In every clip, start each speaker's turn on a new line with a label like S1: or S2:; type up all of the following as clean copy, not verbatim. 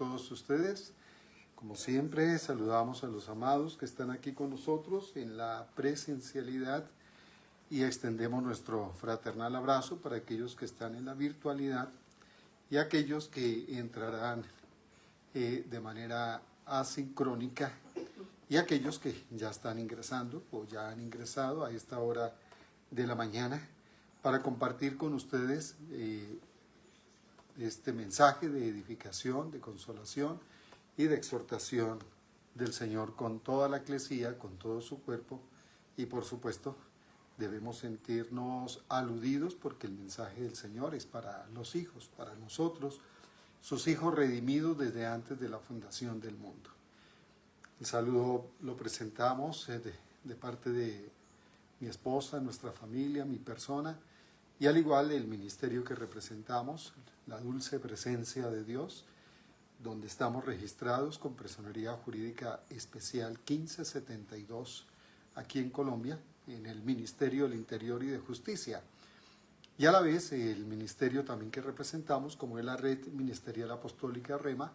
S1: todos ustedes. Como siempre, saludamos a los amados que están aquí con nosotros en la presencialidad y extendemos nuestro fraternal abrazo para aquellos que están en la virtualidad y aquellos que entrarán de manera asincrónica y aquellos que ya están ingresando o ya han ingresado a esta hora de la mañana para compartir con ustedes este mensaje de edificación, de consolación y de exhortación del Señor con toda la eclesía, con todo su cuerpo, y por supuesto debemos sentirnos aludidos porque el mensaje del Señor es para los hijos, para nosotros, sus hijos redimidos desde antes de la fundación del mundo. El saludo lo presentamos de parte de mi esposa, nuestra familia, mi persona, y al igual el ministerio que representamos, la dulce presencia de Dios, donde estamos registrados con Personería Jurídica Especial 1572, aquí en Colombia, en el Ministerio del Interior y de Justicia. Y a la vez el ministerio también que representamos, como es la Red Ministerial Apostólica REMA,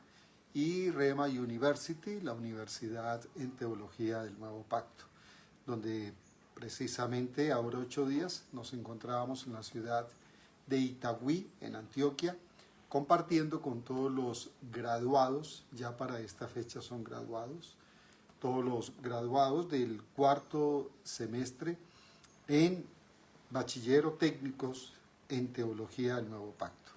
S1: y REMA University, la Universidad en Teología del Nuevo Pacto, donde precisamente ahora 8 días nos encontrábamos en la ciudad de Itagüí, en Antioquia, compartiendo con todos los graduados, ya para esta fecha son graduados, todos los graduados del 4º semestre en bachillero técnicos en Teología del Nuevo Pacto.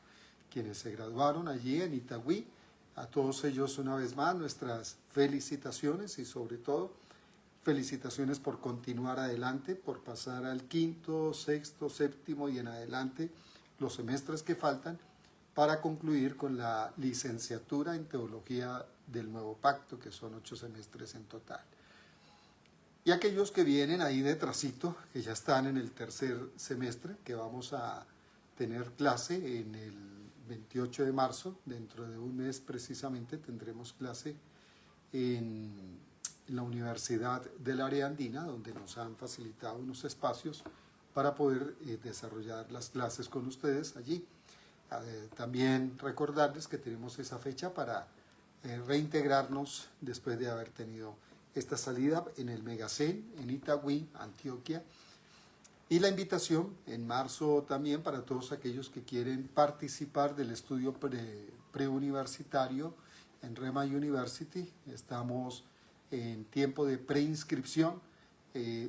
S1: Quienes se graduaron allí en Itagüí, a todos ellos una vez más nuestras felicitaciones y sobre todo felicitaciones por continuar adelante, por pasar al 5º, 6º, 7º y en adelante los semestres que faltan para concluir con la licenciatura en Teología del Nuevo Pacto, que son 8 semestres en total. Y aquellos que vienen ahí detrásito, que ya están en el 3er semestre, que vamos a tener clase en el 28 de marzo, dentro de un mes precisamente tendremos clase en la Universidad del Área Andina, donde nos han facilitado unos espacios para poder desarrollar las clases con ustedes allí. También recordarles que tenemos esa fecha para reintegrarnos después de haber tenido esta salida en el Megacen, en Itagüí, Antioquia. Y la invitación en marzo también para todos aquellos que quieren participar del estudio preuniversitario en REMA University. Estamos en tiempo de preinscripción.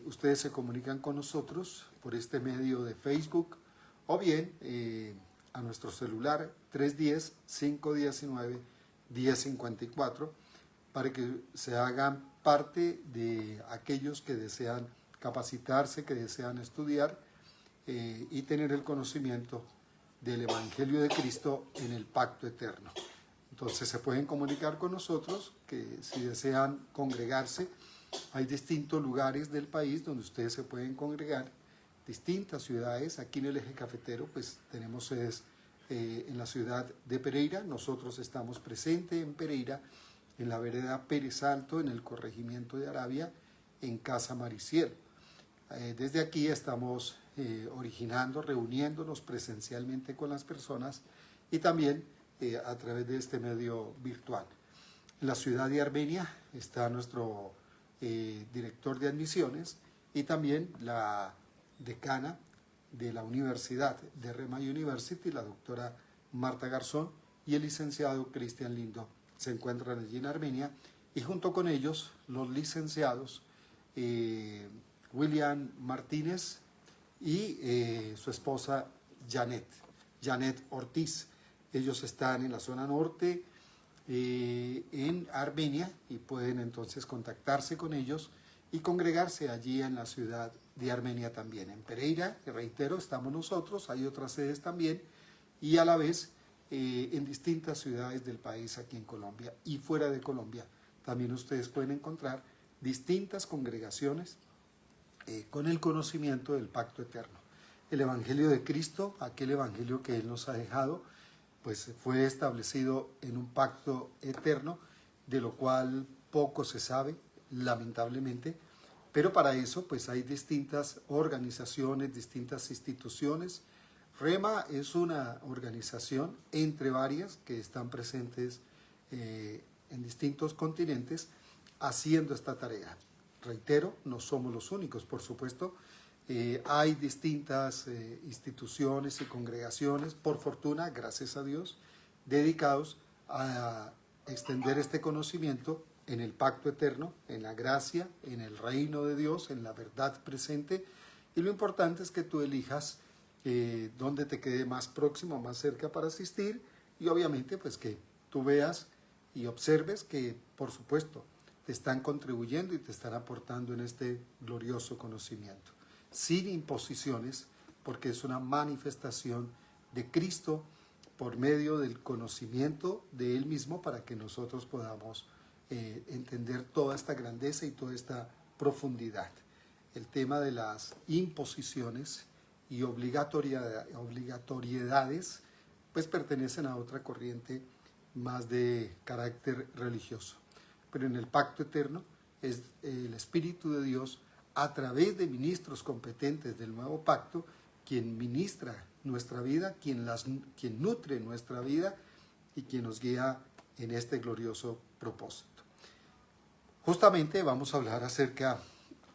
S1: Ustedes se comunican con nosotros por este medio de Facebook o bien a nuestro celular 310-519-1054 para que se hagan parte de aquellos que desean capacitarse, que desean estudiar y tener el conocimiento del Evangelio de Cristo en el pacto eterno. Entonces se pueden comunicar con nosotros, que si desean congregarse, hay distintos lugares del país donde ustedes se pueden congregar, distintas ciudades. Aquí en el eje cafetero pues tenemos sedes en la ciudad de Pereira. Nosotros estamos presentes en Pereira, en la vereda Pérez Alto, en el corregimiento de Arabia, en Casa Mariciel. Desde aquí estamos originando, reuniéndonos presencialmente con las personas y también a través de este medio virtual. En la ciudad de Armenia está nuestro director de admisiones y también la decana de la Universidad de REMA University, la doctora Marta Garzón, y el licenciado Cristian Lindo se encuentran allí en Armenia, y junto con ellos los licenciados William Martínez y su esposa Janet Ortiz. Ellos están en la zona norte, en Armenia, y pueden entonces contactarse con ellos y congregarse allí en la ciudad de Armenia también. En Pereira, reitero, estamos nosotros, hay otras sedes también, y a la vez en distintas ciudades del país aquí en Colombia y fuera de Colombia. También ustedes pueden encontrar distintas congregaciones con el conocimiento del pacto eterno. El Evangelio de Cristo, aquel Evangelio que Él nos ha dejado, pues fue establecido en un pacto eterno, de lo cual poco se sabe, lamentablemente, pero para eso pues hay distintas organizaciones, distintas instituciones. REMA es una organización entre varias que están presentes en distintos continentes haciendo esta tarea. Reitero, no somos los únicos, por supuesto. Hay distintas instituciones y congregaciones, por fortuna, gracias a Dios, dedicados a extender este conocimiento en el pacto eterno, en la gracia, en el reino de Dios, en la verdad presente. Y lo importante es que tú elijas dónde te quede más próximo, más cerca para asistir, y obviamente pues que tú veas y observes que, por supuesto, te están contribuyendo y te están aportando en este glorioso conocimiento, sin imposiciones, porque es una manifestación de Cristo por medio del conocimiento de Él mismo, para que nosotros podamos entender toda esta grandeza y toda esta profundidad. El tema de las imposiciones y obligatoriedades pues pertenecen a otra corriente más de carácter religioso. Pero en el pacto eterno es el Espíritu de Dios, a través de ministros competentes del nuevo pacto, quien ministra nuestra vida, quien nutre nuestra vida y quien nos guía en este glorioso propósito. Justamente vamos a hablar acerca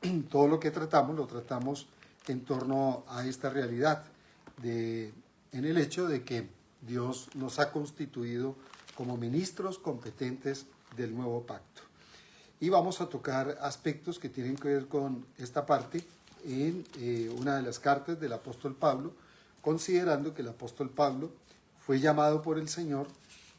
S1: de todo lo que tratamos, lo tratamos en torno a esta realidad, en el hecho de que Dios nos ha constituido como ministros competentes del nuevo pacto. Y vamos a tocar aspectos que tienen que ver con esta parte en una de las cartas del apóstol Pablo, considerando que el apóstol Pablo fue llamado por el Señor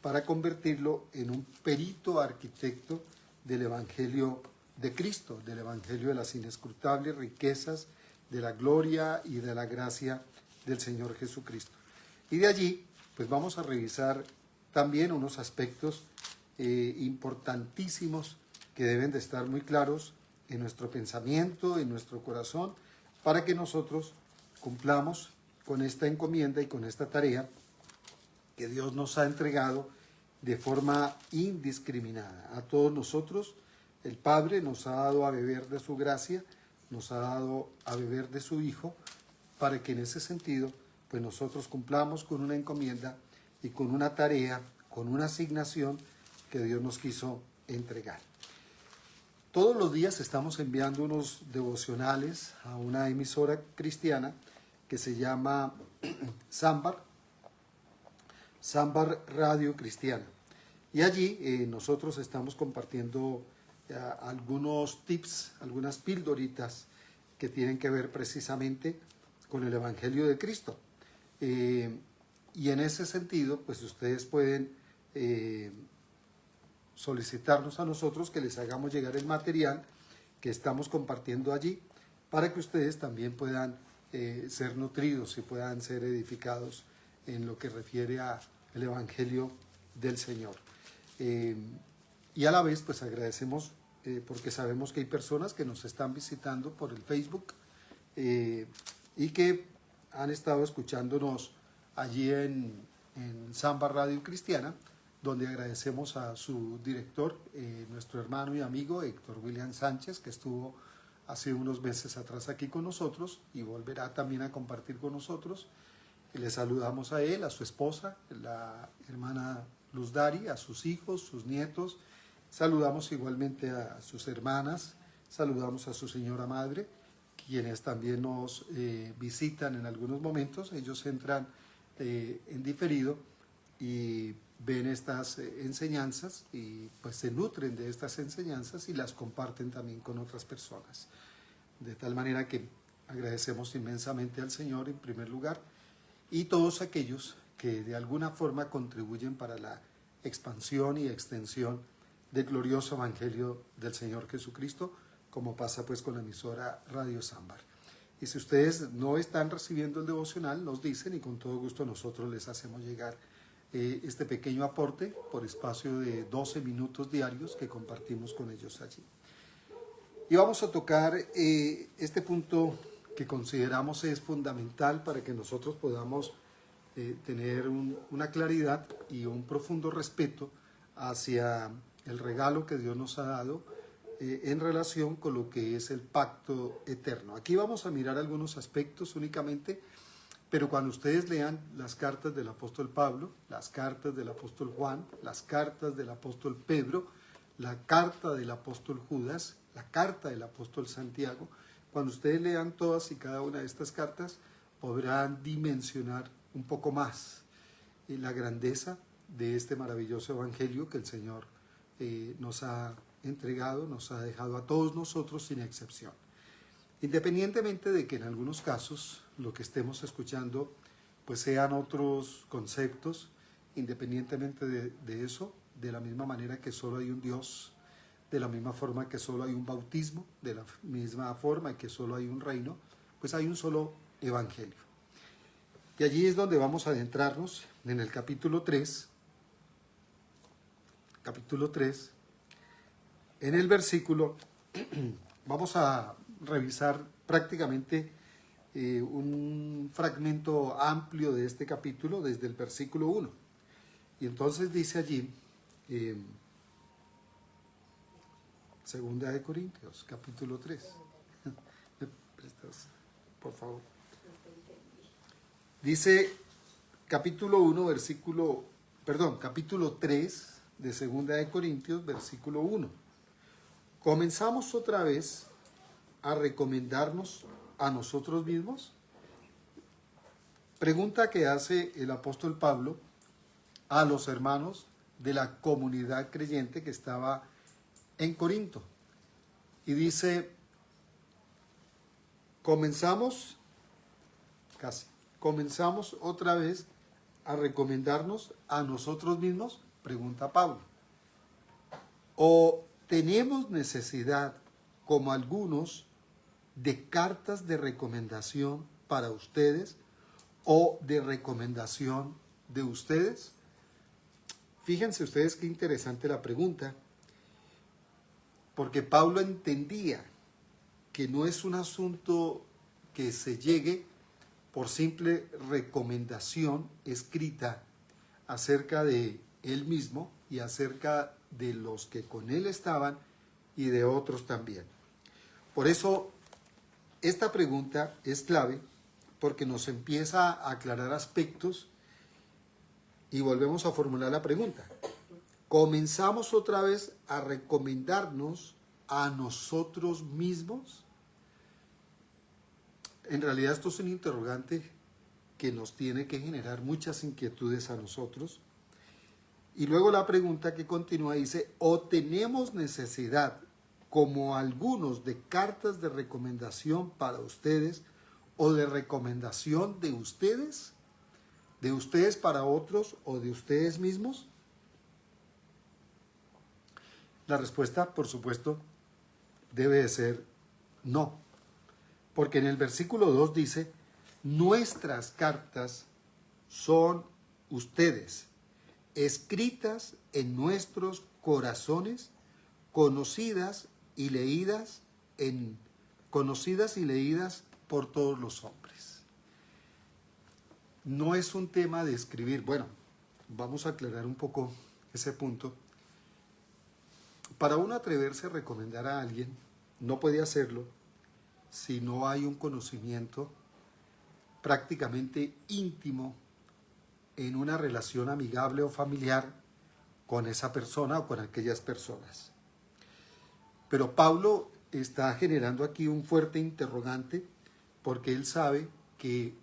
S1: para convertirlo en un perito arquitecto del Evangelio de Cristo, del Evangelio de las inescrutables riquezas, de la gloria y de la gracia del Señor Jesucristo. Y de allí, pues vamos a revisar también unos aspectos importantísimos que deben de estar muy claros en nuestro pensamiento, en nuestro corazón, para que nosotros cumplamos con esta encomienda y con esta tarea que Dios nos ha entregado de forma indiscriminada. A todos nosotros, el Padre nos ha dado a beber de su gracia, nos ha dado a beber de su Hijo, para que en ese sentido, pues nosotros cumplamos con una encomienda y con una tarea, con una asignación que Dios nos quiso entregar. Todos los días estamos enviando unos devocionales a una emisora cristiana que se llama Sambar Radio Cristiana. Y allí nosotros estamos compartiendo algunos tips, algunas píldoritas que tienen que ver precisamente con el Evangelio de Cristo. Y en ese sentido, pues ustedes pueden solicitarnos a nosotros que les hagamos llegar el material que estamos compartiendo allí, para que ustedes también puedan ser nutridos y puedan ser edificados en lo que refiere al Evangelio del Señor. Y a la vez, pues agradecemos porque sabemos que hay personas que nos están visitando por el Facebook y que han estado escuchándonos allí en Samba Radio Cristiana, donde agradecemos a su director, nuestro hermano y amigo Héctor William Sánchez, que estuvo hace unos meses atrás aquí con nosotros y volverá también a compartir con nosotros. Y le saludamos a él, a su esposa, la hermana Luz Dari, a sus hijos, sus nietos. Saludamos igualmente a sus hermanas, saludamos a su señora madre, quienes también nos visitan en algunos momentos. Ellos entran en diferido y ven estas enseñanzas y pues se nutren de estas enseñanzas y las comparten también con otras personas. De tal manera que agradecemos inmensamente al Señor en primer lugar, y todos aquellos que de alguna forma contribuyen para la expansión y extensión del glorioso Evangelio del Señor Jesucristo, como pasa pues con la emisora Radio Sambar. Y si ustedes no están recibiendo el devocional, nos dicen y con todo gusto nosotros les hacemos llegar este pequeño aporte por espacio de 12 minutos diarios que compartimos con ellos allí. Y vamos a tocar este punto que consideramos es fundamental para que nosotros podamos tener una claridad y un profundo respeto hacia el regalo que Dios nos ha dado en relación con lo que es el pacto eterno. Aquí vamos a mirar algunos aspectos únicamente Pero cuando ustedes lean las cartas del apóstol Pablo, las cartas del apóstol Juan, las cartas del apóstol Pedro, la carta del apóstol Judas, la carta del apóstol Santiago, cuando ustedes lean todas y cada una de estas cartas, podrán dimensionar un poco más la grandeza de este maravilloso evangelio que el Señor nos ha entregado, nos ha dejado a todos nosotros sin excepción. Independientemente de que en algunos casos lo que estemos escuchando pues sean otros conceptos, independientemente de eso, de la misma manera que solo hay un Dios, de la misma forma que solo hay un bautismo, de la misma forma que solo hay un reino, pues hay un solo evangelio. Y allí es donde vamos a adentrarnos en el capítulo 3, en el versículo, vamos a revisar prácticamente un fragmento amplio de este capítulo desde el versículo 1. Y entonces dice allí, Segunda de Corintios, capítulo 3. ¿Me prestas, por favor? Dice capítulo 3 de Segunda de Corintios, versículo 1. Comenzamos otra vez a recomendarnos a nosotros mismos. Pregunta que hace el apóstol Pablo a los hermanos de la comunidad creyente que estaba en Corinto. Y dice, comenzamos otra vez a recomendarnos a nosotros mismos, pregunta Pablo. ¿O tenemos necesidad, como algunos, de cartas de recomendación para ustedes o de recomendación de ustedes? Fíjense ustedes qué interesante la pregunta, porque Pablo entendía que no es un asunto que se llegue por simple recomendación escrita acerca de él mismo y acerca de los que con él estaban y de otros también. Por eso, esta pregunta es clave porque nos empieza a aclarar aspectos y volvemos a formular la pregunta. ¿Comenzamos otra vez a recomendarnos a nosotros mismos? En realidad esto es un interrogante que nos tiene que generar muchas inquietudes a nosotros. Y luego la pregunta que continúa dice, ¿o tenemos necesidad, como algunos, de cartas de recomendación para ustedes o de recomendación de ustedes para otros o de ustedes mismos? La respuesta, por supuesto, debe de ser no. Porque en el versículo 2 dice, nuestras cartas son ustedes, escritas en nuestros corazones, conocidas y leídas por todos los hombres. No es un tema de escribir. Bueno, vamos a aclarar un poco ese punto. Para uno atreverse a recomendar a alguien, no puede hacerlo si no hay un conocimiento prácticamente íntimo en una relación amigable o familiar con esa persona o con aquellas personas. Pero Pablo está generando aquí un fuerte interrogante porque él sabe que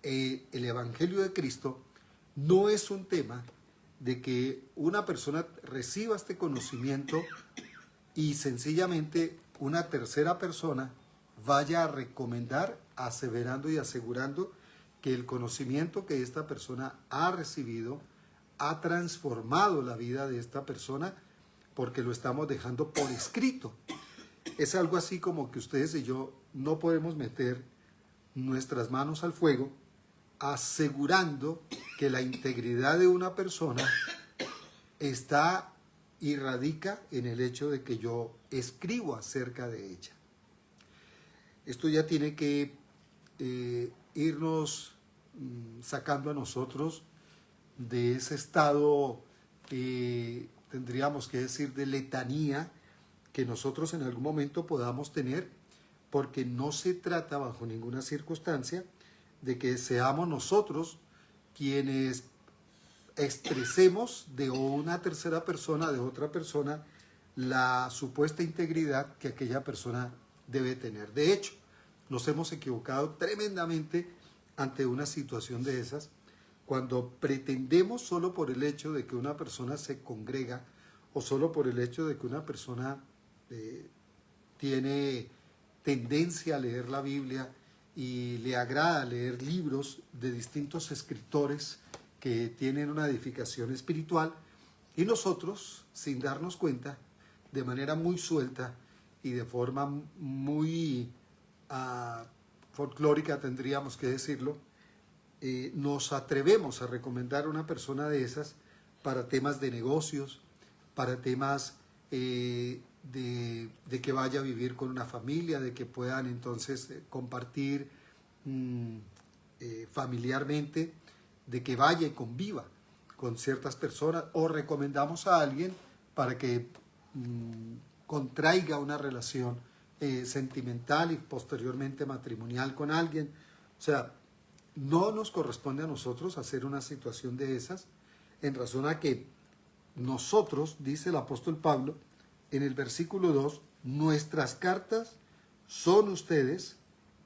S1: el Evangelio de Cristo no es un tema de que una persona reciba este conocimiento y sencillamente una tercera persona vaya a recomendar, aseverando y asegurando que el conocimiento que esta persona ha recibido ha transformado la vida de esta persona porque lo estamos dejando por escrito. Es algo así como que ustedes y yo no podemos meter nuestras manos al fuego asegurando que la integridad de una persona está y radica en el hecho de que yo escribo acerca de ella. Esto ya tiene que irnos sacando a nosotros de ese estado, tendríamos que decir, de letanía que nosotros en algún momento podamos tener, porque no se trata bajo ninguna circunstancia de que seamos nosotros quienes expresemos de una tercera persona, de otra persona, la supuesta integridad que aquella persona debe tener. De hecho, nos hemos equivocado tremendamente ante una situación de esas, cuando pretendemos solo por el hecho de que una persona se congrega o solo por el hecho de que una persona tiene tendencia a leer la Biblia y le agrada leer libros de distintos escritores que tienen una edificación espiritual, y nosotros, sin darnos cuenta, de manera muy suelta y de forma muy folclórica, tendríamos que decirlo, nos atrevemos a recomendar a una persona de esas para temas de negocios, para temas de que vaya a vivir con una familia, de que puedan entonces compartir familiarmente, de que vaya y conviva con ciertas personas, o recomendamos a alguien para que contraiga una relación sentimental y posteriormente matrimonial con alguien. O sea, no nos corresponde a nosotros hacer una situación de esas, en razón a que nosotros, dice el apóstol Pablo en el versículo 2, nuestras cartas son ustedes,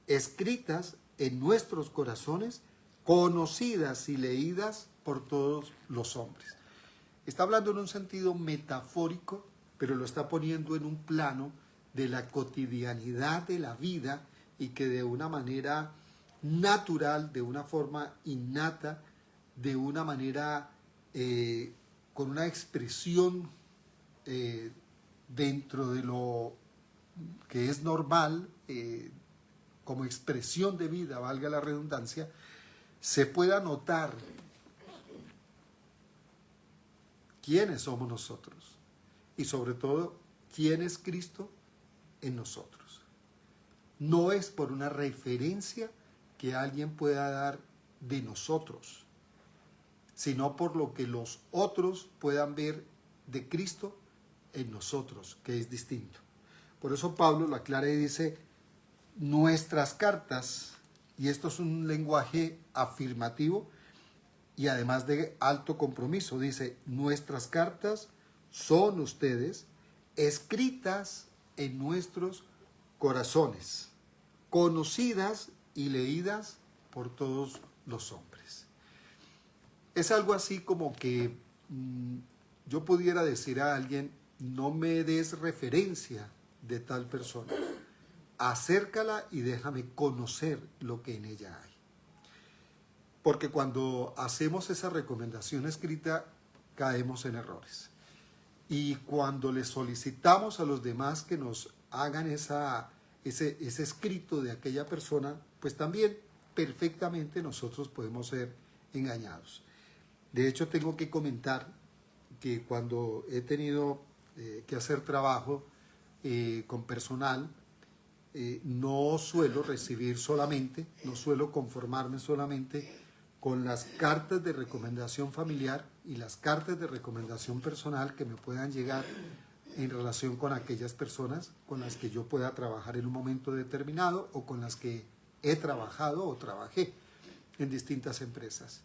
S1: escritas en nuestros corazones, conocidas y leídas por todos los hombres. Está hablando en un sentido metafórico, pero lo está poniendo en un plano de la cotidianidad de la vida, y que de una manera natural, de una forma innata, de una manera con una expresión dentro de lo que es normal, como expresión de vida, valga la redundancia, se pueda notar quiénes somos nosotros y sobre todo quién es Cristo en nosotros. No es por una referencia que alguien pueda dar de nosotros, sino por lo que los otros puedan ver de Cristo en nosotros, que es distinto. Por eso Pablo lo aclara y dice, nuestras cartas, y esto es un lenguaje afirmativo y además de alto compromiso, dice, nuestras cartas son ustedes, escritas en nuestros corazones, conocidas y leídas por todos los hombres. Es algo así como que yo pudiera decir a alguien, no me des referencia de tal persona, acércala y déjame conocer lo que en ella hay. Porque cuando hacemos esa recomendación escrita, caemos en errores. Y cuando le solicitamos a los demás que nos hagan ese escrito de aquella persona, pues también perfectamente nosotros podemos ser engañados. De hecho, tengo que comentar que cuando he tenido que hacer trabajo con personal, no suelo recibir solamente, no suelo conformarme solamente con las cartas de recomendación familiar y las cartas de recomendación personal que me puedan llegar en relación con aquellas personas con las que yo pueda trabajar en un momento determinado o con las que he trabajado o trabajé en distintas empresas.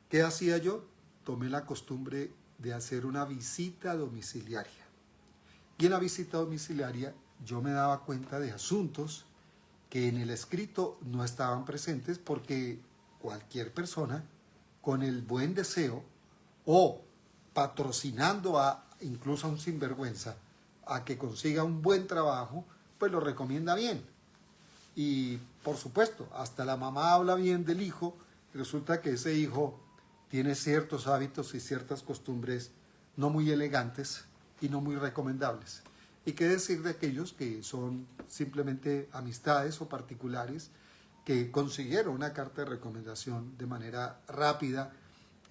S1: ¿Qué hacía yo? Tomé la costumbre de hacer una visita domiciliaria. Y en la visita domiciliaria yo me daba cuenta de asuntos que en el escrito no estaban presentes, porque cualquier persona con el buen deseo o patrocinando incluso a un sinvergüenza a que consiga un buen trabajo, pues lo recomienda bien. Y por supuesto, hasta la mamá habla bien del hijo, y resulta que ese hijo tiene ciertos hábitos y ciertas costumbres no muy elegantes y no muy recomendables. ¿Y qué decir de aquellos que son simplemente amistades o particulares que consiguieron una carta de recomendación de manera rápida,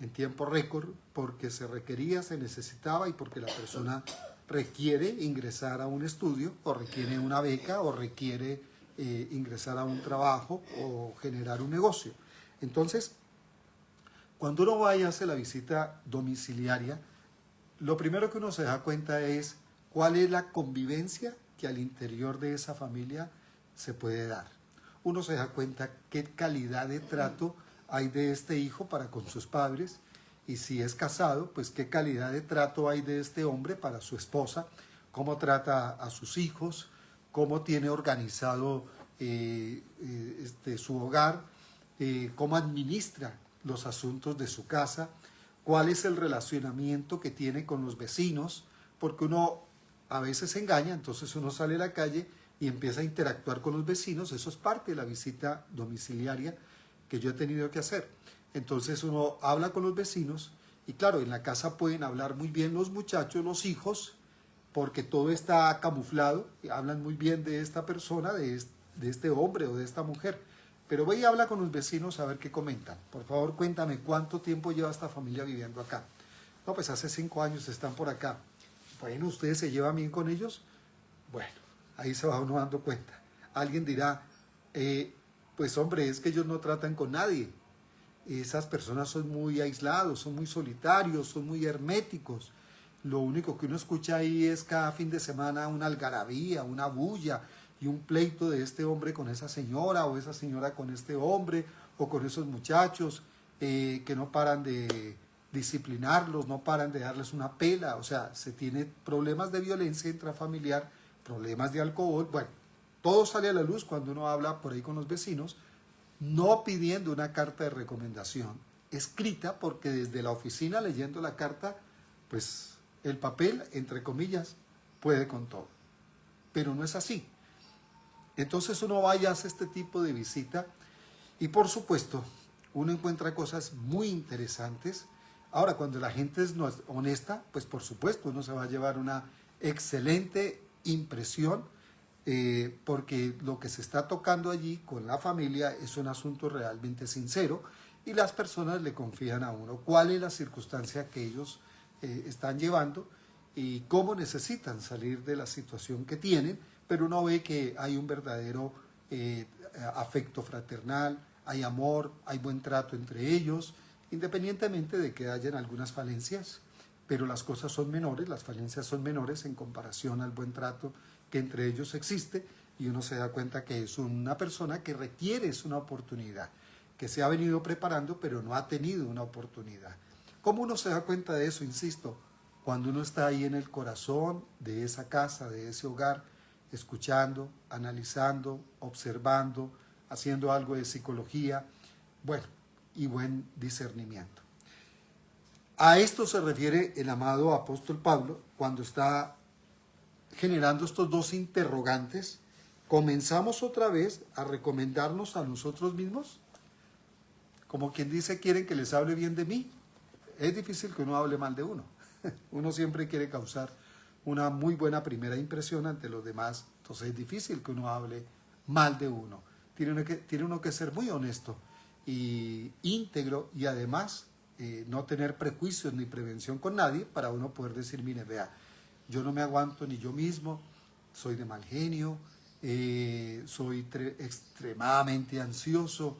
S1: en tiempo récord, porque se requería, se necesitaba y porque la persona requiere ingresar a un estudio o requiere una beca o requiere ingresar a un trabajo o generar un negocio? Entonces, cuando uno va y hace la visita domiciliaria, lo primero que uno se da cuenta es cuál es la convivencia que al interior de esa familia se puede dar. uno se da cuenta qué calidad de trato hay de este hijo para con sus padres, y si es casado, pues qué calidad de trato hay de este hombre para su esposa, cómo trata a sus hijos, cómo tiene organizado su hogar, cómo administra los asuntos de su casa, cuál es el relacionamiento que tiene con los vecinos, porque uno a veces se engaña, entonces uno sale a la calle y empieza a interactuar con los vecinos. Eso es parte de la visita domiciliaria que yo he tenido que hacer. Entonces uno habla con los vecinos y claro, en la casa pueden hablar muy bien los muchachos, los hijos, porque todo está camuflado, y hablan muy bien de esta persona, de este hombre o de esta mujer. Pero ve y habla con los vecinos a ver qué comentan. Por favor, cuéntame, ¿cuánto tiempo lleva esta familia viviendo acá? No, pues hace 5 años están por acá. Bueno, ¿ustedes se llevan bien con ellos? Bueno, ahí se va uno dando cuenta. Alguien dirá, pues hombre, es que ellos no tratan con nadie. Esas personas son muy aislados, son muy solitarios, son muy herméticos. Lo único que uno escucha ahí es cada fin de semana una algarabía, una bulla y un pleito de este hombre con esa señora o esa señora con este hombre o con esos muchachos que no paran de disciplinarlos, no paran de darles una pela. O sea, se tiene problemas de violencia intrafamiliar, problemas de alcohol. Bueno, todo sale a la luz cuando uno habla por ahí con los vecinos, no pidiendo una carta de recomendación escrita, porque desde la oficina leyendo la carta, pues el papel, entre comillas, puede con todo. Pero no es así. Entonces uno va y hace este tipo de visita y por supuesto uno encuentra cosas muy interesantes. Ahora, cuando la gente es honesta, pues por supuesto uno se va a llevar una excelente impresión, porque lo que se está tocando allí con la familia es un asunto realmente sincero y las personas le confían a uno cuál es la circunstancia que ellos están llevando y cómo necesitan salir de la situación que tienen, pero uno ve que hay un verdadero afecto fraternal, hay amor, hay buen trato entre ellos, independientemente de que hayan algunas falencias, pero las cosas son menores, las falencias son menores en comparación al buen trato que entre ellos existe, y uno se da cuenta que es una persona que requiere una oportunidad, que se ha venido preparando pero no ha tenido una oportunidad. ¿Cómo uno se da cuenta de eso? Insisto, cuando uno está ahí en el corazón de esa casa, de ese hogar, escuchando, analizando, observando, haciendo algo de psicología, bueno, y buen discernimiento. A esto se refiere el amado apóstol Pablo cuando está generando estos dos interrogantes. ¿Comenzamos otra vez a recomendarnos a nosotros mismos? Como quien dice, ¿quieren que les hable bien de mí? Es difícil que uno hable mal de uno. Uno siempre quiere causar una muy buena primera impresión ante los demás, entonces es difícil que uno hable mal de uno. Tiene uno que ser muy honesto y íntegro, y además no tener prejuicios ni prevención con nadie para uno poder decir, mire, vea, yo no me aguanto ni yo mismo, soy de mal genio, soy extremadamente ansioso,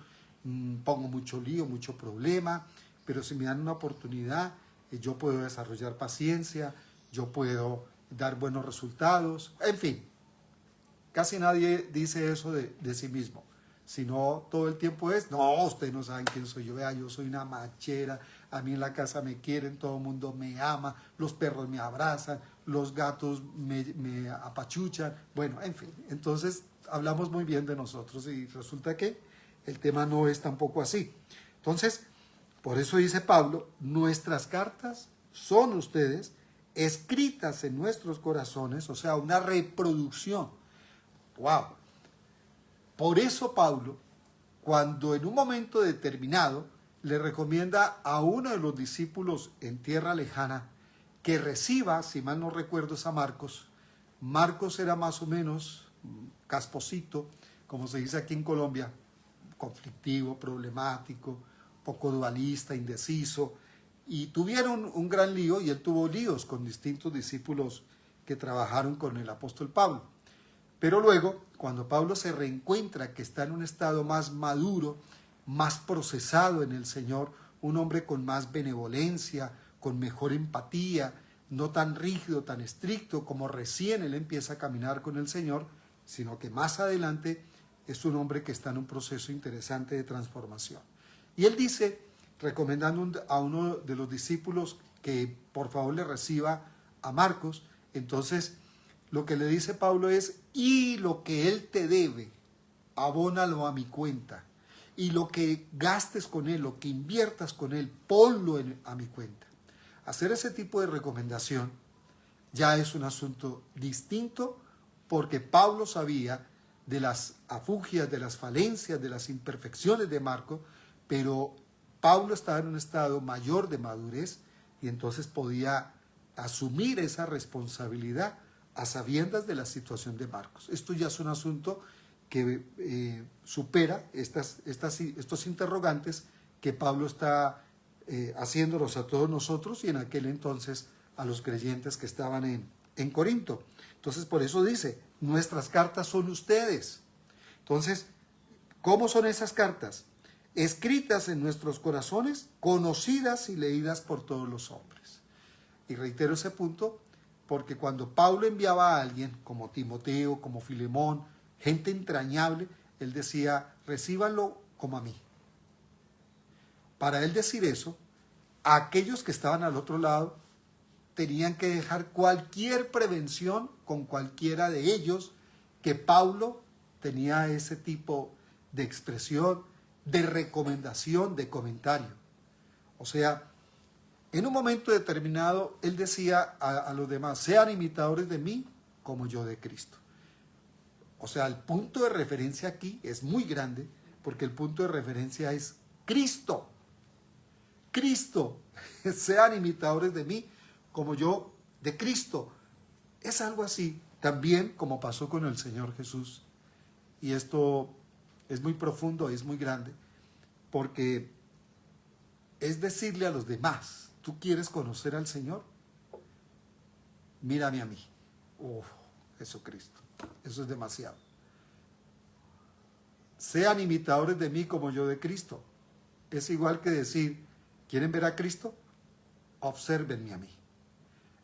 S1: pongo mucho lío, mucho problema, pero si me dan una oportunidad, yo puedo desarrollar paciencia, yo puedo dar buenos resultados, en fin. Casi nadie dice eso de sí mismo, sino todo el tiempo es, no, ustedes no saben quién soy yo, vea, yo soy una machera, a mí en la casa me quieren, todo el mundo me ama, los perros me abrazan, los gatos me apachuchan, bueno, en fin. Entonces hablamos muy bien de nosotros y resulta que el tema no es tampoco así. Entonces, por eso dice Pablo, nuestras cartas son ustedes, escritas en nuestros corazones, o sea, una reproducción. ¡Wow! Por eso Pablo, cuando en un momento determinado le recomienda a uno de los discípulos en tierra lejana que reciba, si mal no recuerdo, es a Marcos. Marcos era más o menos casposito, como se dice aquí en Colombia, conflictivo, problemático, poco dualista, indeciso, y tuvieron un gran lío, y él tuvo líos con distintos discípulos que trabajaron con el apóstol Pablo. Pero luego, cuando Pablo se reencuentra que está en un estado más maduro, más procesado en el Señor, un hombre con más benevolencia, con mejor empatía, no tan rígido, tan estricto como recién él empieza a caminar con el Señor, sino que más adelante es un hombre que está en un proceso interesante de transformación. Y él dice, recomendando a uno de los discípulos que por favor le reciba a Marcos, entonces lo que le dice Pablo es, y lo que él te debe, abónalo a mi cuenta. Y lo que gastes con él, lo que inviertas con él, ponlo a mi cuenta. Hacer ese tipo de recomendación ya es un asunto distinto, porque Pablo sabía de las afugias, de las falencias, de las imperfecciones de Marco, pero Pablo estaba en un estado mayor de madurez y entonces podía asumir esa responsabilidad a sabiendas de la situación de Marcos. Esto ya es un asunto que supera estos interrogantes que Pablo está haciéndolos a todos nosotros y en aquel entonces a los creyentes que estaban en Corinto. Entonces por eso dice, nuestras cartas son ustedes. Entonces, ¿cómo son esas cartas? Escritas en nuestros corazones, conocidas y leídas por todos los hombres. Y reitero ese punto, porque cuando Pablo enviaba a alguien, como Timoteo, como Filemón, gente entrañable, él decía, recíbanlo como a mí. Para él decir eso, aquellos que estaban al otro lado tenían que dejar cualquier prevención con cualquiera de ellos, que Pablo tenía ese tipo de expresión, de recomendación, de comentario. O sea, en un momento determinado, él decía a los demás, sean imitadores de mí como yo de Cristo. O sea, el punto de referencia aquí es muy grande, porque el punto de referencia es Cristo. Cristo, sean imitadores de mí como yo de Cristo. Es algo así, también como pasó con el Señor Jesús. Y esto es muy profundo, es muy grande, porque es decirle a los demás, ¿tú quieres conocer al Señor? Mírame a mí. Jesucristo, eso es demasiado. Sean imitadores de mí como yo de Cristo. Es igual que decir, ¿quieren ver a Cristo? Obsérvenme a mí.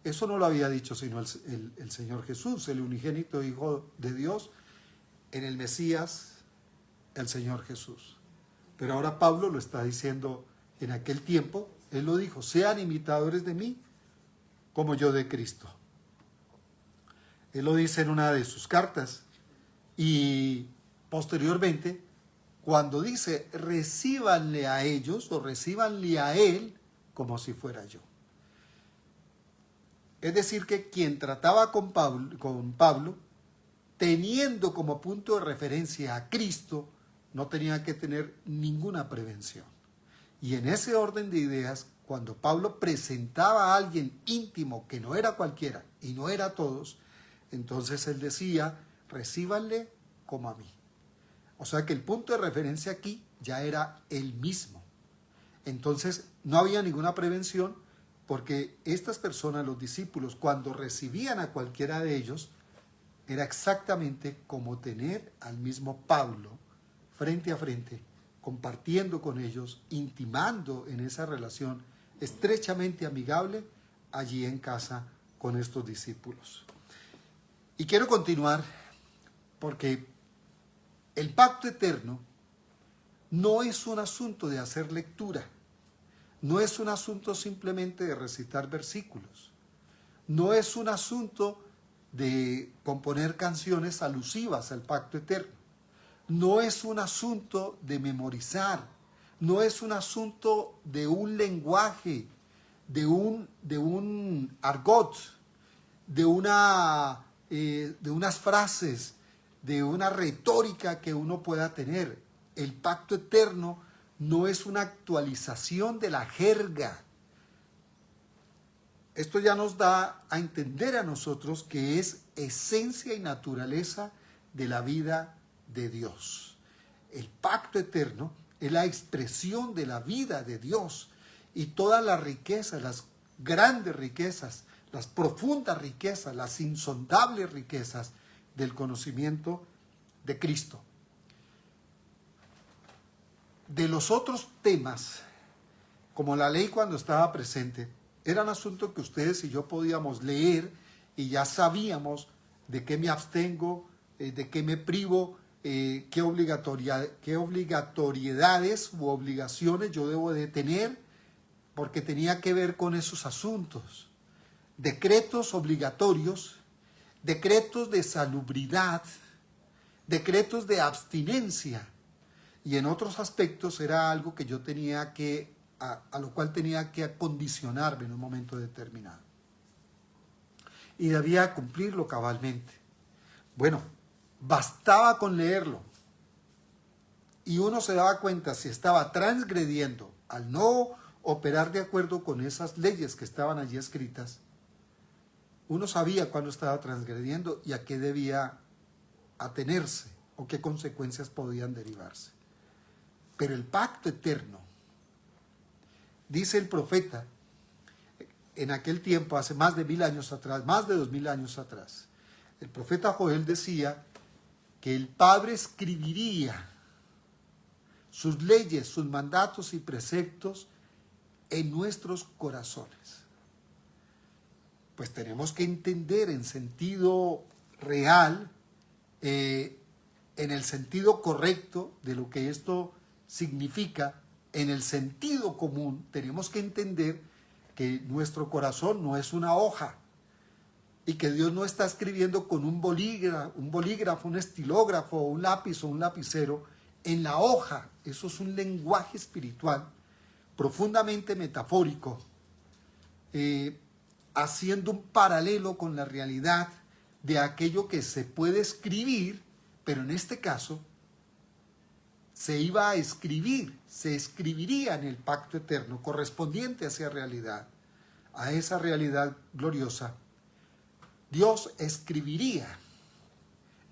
S1: Eso no lo había dicho sino el Señor Jesús, el unigénito Hijo de Dios, en el Mesías, el Señor Jesús. Pero ahora Pablo lo está diciendo en aquel tiempo, él lo dijo, sean imitadores de mí como yo de Cristo. Él lo dice en una de sus cartas y posteriormente, cuando dice, recíbanle a ellos o recíbanle a él como si fuera yo. Es decir, que quien trataba con Pablo, teniendo como punto de referencia a Cristo, no tenía que tener ninguna prevención. Y en ese orden de ideas, cuando Pablo presentaba a alguien íntimo, que no era cualquiera y no era todos, entonces él decía, recíbanle como a mí. O sea que el punto de referencia aquí ya era el mismo. Entonces no había ninguna prevención, porque estas personas, los discípulos, cuando recibían a cualquiera de ellos, era exactamente como tener al mismo Pablo frente a frente, compartiendo con ellos, intimando en esa relación estrechamente amigable allí en casa con estos discípulos. Y quiero continuar porque el pacto eterno no es un asunto de hacer lectura, no es un asunto simplemente de recitar versículos, no es un asunto de componer canciones alusivas al pacto eterno, no es un asunto de memorizar, no es un asunto de un lenguaje, de un argot, de unas frases, de una retórica que uno pueda tener. El pacto eterno no es una actualización de la jerga. Esto ya nos da a entender a nosotros que es esencia y naturaleza de la vida de Dios. El pacto eterno es la expresión de la vida de Dios y todas las riquezas, las grandes riquezas, las profundas riquezas, las insondables riquezas del conocimiento de Cristo. De los otros temas, como la ley cuando estaba presente, eran asuntos que ustedes y yo podíamos leer y ya sabíamos de qué me abstengo, de qué me privo, qué obligatoriedades u obligaciones yo debo de tener, porque tenía que ver con esos asuntos. Decretos obligatorios, decretos de salubridad, decretos de abstinencia, y en otros aspectos era algo que yo tenía que, a lo cual tenía que acondicionarme en un momento determinado. Y debía cumplirlo cabalmente. Bueno, bastaba con leerlo. Y uno se daba cuenta si estaba transgrediendo al no operar de acuerdo con esas leyes que estaban allí escritas. Uno sabía cuándo estaba transgrediendo y a qué debía atenerse o qué consecuencias podían derivarse. Pero el pacto eterno, dice el profeta, en aquel tiempo, hace más de 1000 años atrás, más de 2000 años atrás, el profeta Joel decía que el Padre escribiría sus leyes, sus mandatos y preceptos en nuestros corazones. Pues tenemos que entender en sentido real, en el sentido correcto de lo que esto significa, en el sentido común, tenemos que entender que nuestro corazón no es una hoja y que Dios no está escribiendo con un bolígrafo, un estilógrafo, un lápiz o un lapicero en la hoja. Eso es un lenguaje espiritual profundamente metafórico, haciendo un paralelo con la realidad de aquello que se puede escribir, pero en este caso se iba a escribir, se escribiría en el pacto eterno correspondiente a esa realidad gloriosa. Dios escribiría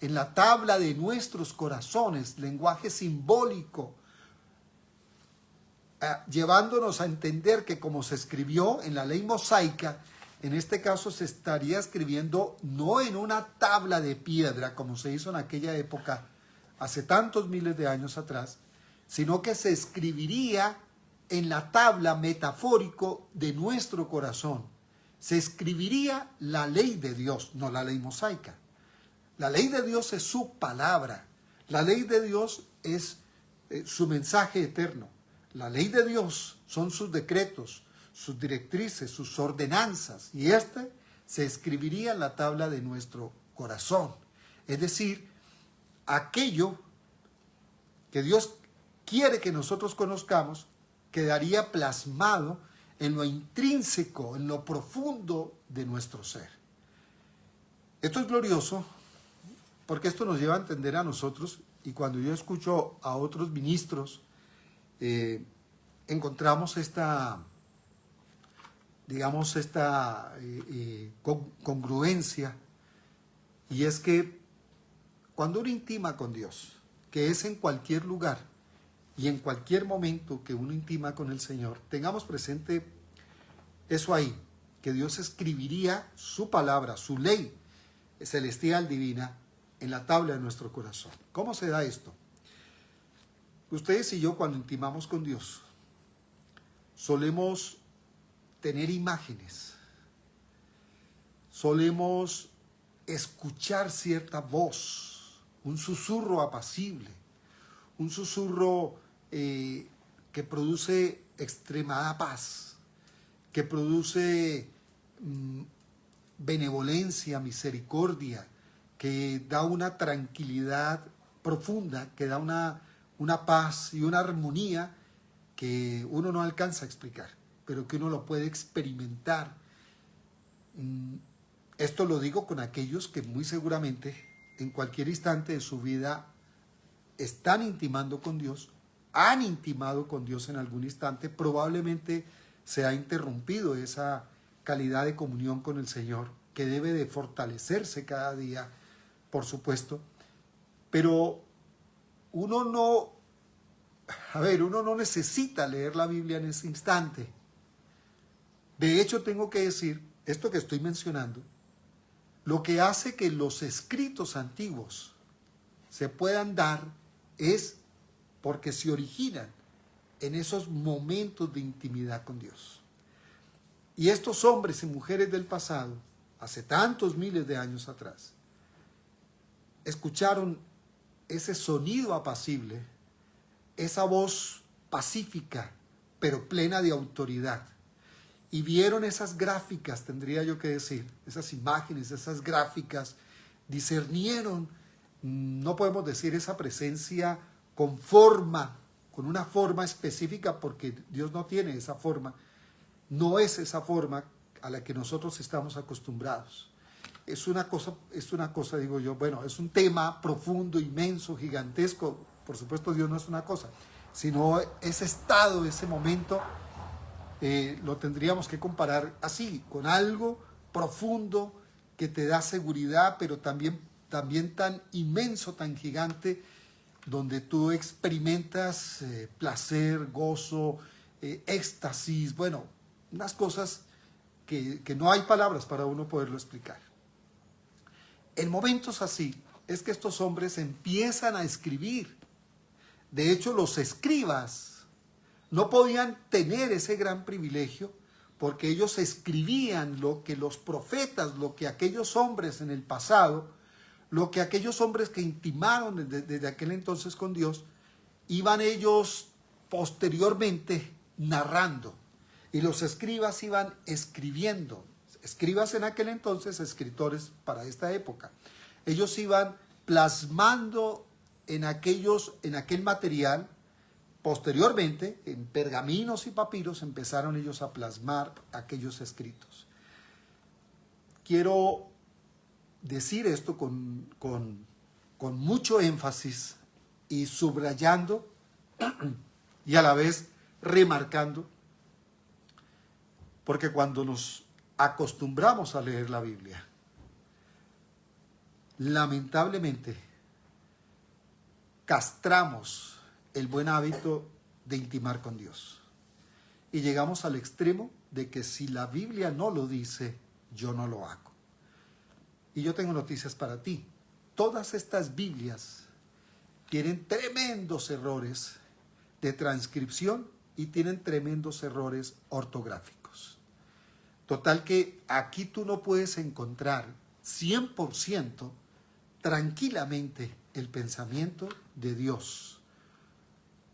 S1: en la tabla de nuestros corazones, lenguaje simbólico, llevándonos a entender que como se escribió en la ley mosaica, en este caso se estaría escribiendo no en una tabla de piedra, como se hizo en aquella época, hace tantos miles de años atrás, sino que se escribiría en la tabla metafórico de nuestro corazón. Se escribiría la ley de Dios, no la ley mosaica. La ley de Dios es su palabra. La ley de Dios es su mensaje eterno. La ley de Dios son sus decretos, sus directrices, sus ordenanzas. Y se escribiría en la tabla de nuestro corazón. Es decir, aquello que Dios quiere que nosotros conozcamos quedaría plasmado en lo intrínseco, en lo profundo de nuestro ser. Esto es glorioso porque esto nos lleva a entender a nosotros, y cuando yo escucho a otros ministros, encontramos esta congruencia, y es que cuando uno intima con Dios, que es en cualquier lugar y en cualquier momento que uno intima con el Señor, tengamos presente eso ahí, que Dios escribiría su palabra, su ley celestial divina en la tabla de nuestro corazón. ¿Cómo se da esto? Ustedes y yo, cuando intimamos con Dios, solemos tener imágenes, solemos escuchar cierta voz, un susurro apacible, un susurro que produce extremada paz, que produce benevolencia, misericordia, que da una tranquilidad profunda, que da una paz y una armonía que uno no alcanza a explicar, pero que uno lo puede experimentar. Esto lo digo con aquellos que muy seguramente en cualquier instante de su vida están intimando con Dios, han intimado con Dios en algún instante, probablemente se ha interrumpido esa calidad de comunión con el Señor, que debe de fortalecerse cada día, por supuesto, pero uno no necesita leer la Biblia en ese instante. De hecho, tengo que decir, esto que estoy mencionando, lo que hace que los escritos antiguos se puedan dar es porque se originan en esos momentos de intimidad con Dios. Y estos hombres y mujeres del pasado, hace tantos miles de años atrás, escucharon ese sonido apacible, esa voz pacífica, pero plena de autoridad. Y vieron esas gráficas, tendría yo que decir, esas imágenes, esas gráficas, discernieron, no podemos decir esa presencia con forma, con una forma específica, porque Dios no tiene esa forma, no es esa forma a la que nosotros estamos acostumbrados. Es una cosa, digo yo, bueno, es un tema profundo, inmenso, gigantesco. Por supuesto, Dios no es una cosa, sino ese estado, ese momento, lo tendríamos que comparar así, con algo profundo que te da seguridad, pero también tan inmenso, tan gigante, donde tú experimentas placer, gozo, éxtasis, bueno, unas cosas que no hay palabras para uno poderlo explicar. En momentos así es que estos hombres empiezan a escribir. De hecho, los escribas no podían tener ese gran privilegio porque ellos escribían lo que los profetas, lo que aquellos hombres en el pasado, lo que aquellos hombres que intimaron desde aquel entonces con Dios, iban ellos posteriormente narrando. Y los escribas iban escribiendo. Escribas en aquel entonces, escritores para esta época. Ellos iban plasmando en aquel material. Posteriormente, en pergaminos y papiros, empezaron ellos a plasmar aquellos escritos. Quiero decir esto con mucho énfasis y subrayando y a la vez remarcando, porque cuando nos acostumbramos a leer la Biblia, lamentablemente castramos el buen hábito de intimar con Dios. Y llegamos al extremo de que si la Biblia no lo dice, yo no lo hago. Y yo tengo noticias para ti. Todas estas Biblias tienen tremendos errores de transcripción y tienen tremendos errores ortográficos. Total que aquí tú no puedes encontrar 100% tranquilamente el pensamiento de Dios,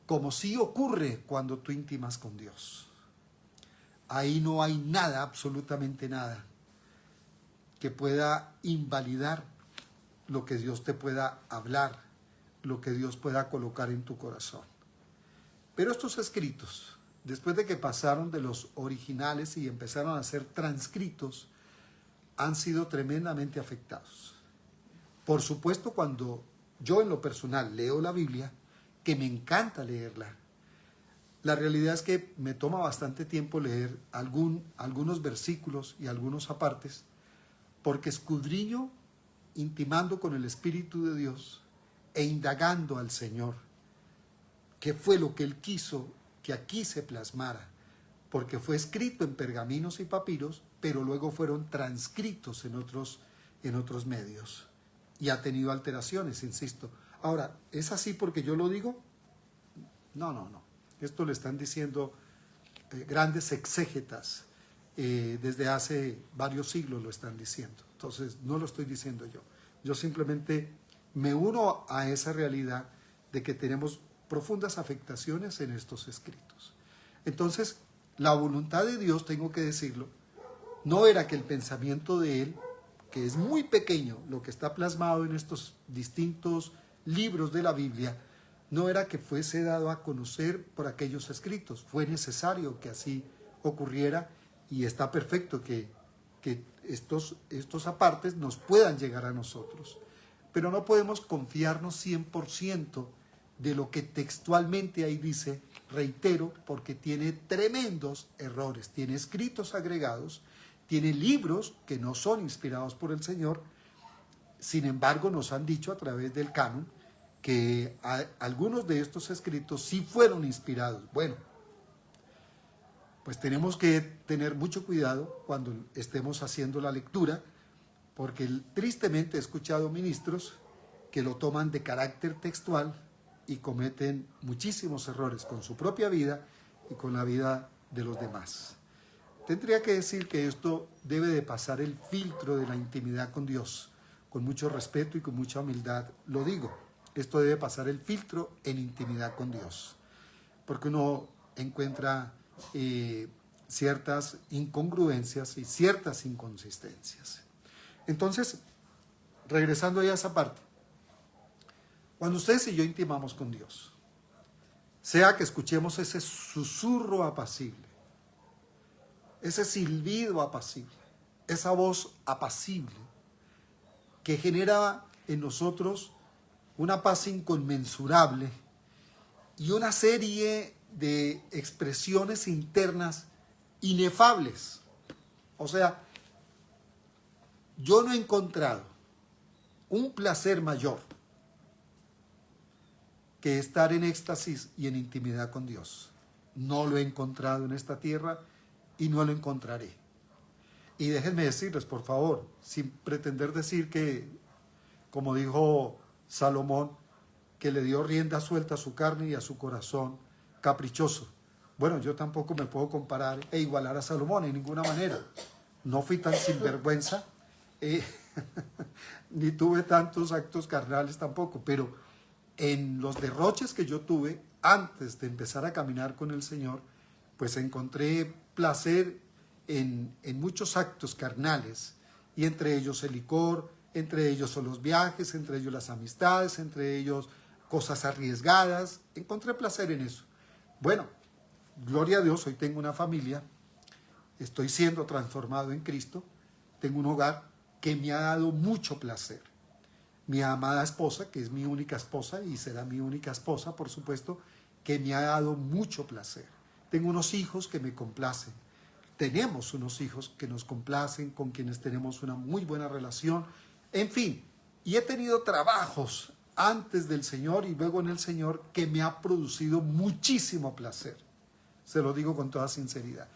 S1: como sí ocurre cuando tú intimas con Dios. Ahí no hay nada, absolutamente nada, que pueda invalidar lo que Dios te pueda hablar, lo que Dios pueda colocar en tu corazón. Pero estos escritos, después de que pasaron de los originales y empezaron a ser transcritos, han sido tremendamente afectados. Por supuesto, cuando yo en lo personal leo la Biblia, que me encanta leerla, la realidad es que me toma bastante tiempo leer algunos versículos y algunos apartes, porque escudriño intimando con el Espíritu de Dios e indagando al Señor qué fue lo que Él quiso que aquí se plasmara, porque fue escrito en pergaminos y papiros, pero luego fueron transcritos en otros medios y ha tenido alteraciones, insisto. Ahora, ¿es así porque yo lo digo? No. Esto le están diciendo grandes exégetas. Desde hace varios siglos lo están diciendo. Entonces, no lo estoy diciendo yo. Yo simplemente me uno a esa realidad de que tenemos profundas afectaciones en estos escritos. Entonces, la voluntad de Dios, tengo que decirlo, no era que el pensamiento de Él, que es muy pequeño, lo que está plasmado en estos distintos libros de la Biblia, no era que fuese dado a conocer por aquellos escritos. Fue necesario que así ocurriera y está perfecto que estos apartes nos puedan llegar a nosotros. Pero no podemos confiarnos 100% de lo que textualmente ahí dice, reitero, porque tiene tremendos errores. Tiene escritos agregados, tiene libros que no son inspirados por el Señor. Sin embargo, nos han dicho a través del canon que algunos de estos escritos sí fueron inspirados. Bueno, pues tenemos que tener mucho cuidado cuando estemos haciendo la lectura, porque tristemente he escuchado ministros que lo toman de carácter textual y cometen muchísimos errores con su propia vida y con la vida de los demás. Tendría que decir que esto debe de pasar el filtro de la intimidad con Dios, con mucho respeto y con mucha humildad, lo digo. esto debe pasar el filtro en intimidad con Dios, porque uno encuentra ciertas incongruencias y ciertas inconsistencias. Entonces, regresando ya a esa parte, cuando ustedes y yo intimamos con Dios, sea que escuchemos ese susurro apacible, ese silbido apacible, esa voz apacible que genera en nosotros una paz inconmensurable y una serie de expresiones internas inefables. O sea, yo no he encontrado un placer mayor que estar en éxtasis y en intimidad con Dios. No lo he encontrado en esta tierra y no lo encontraré. Y déjenme decirles, por favor, sin pretender decir que, como dijo Salomón, que le dio rienda suelta a su carne y a su corazón caprichoso. Bueno, yo tampoco me puedo comparar e igualar a Salomón en ninguna manera. No fui tan sinvergüenza, ni tuve tantos actos carnales tampoco, pero en los derroches que yo tuve antes de empezar a caminar con el Señor, pues encontré placer en muchos actos carnales, y entre ellos el licor, entre ellos son los viajes, entre ellos las amistades, entre ellos cosas arriesgadas. Encontré placer en eso. Bueno, gloria a Dios, hoy tengo una familia, estoy siendo transformado en Cristo, tengo un hogar que me ha dado mucho placer. Mi amada esposa, que es mi única esposa y será mi única esposa, por supuesto, que me ha dado mucho placer. Tengo unos hijos que me complacen. Tenemos unos hijos que nos complacen, con quienes tenemos una muy buena relación. En fin, y he tenido trabajos antes del Señor y luego en el Señor que me ha producido muchísimo placer. Se lo digo con toda sinceridad.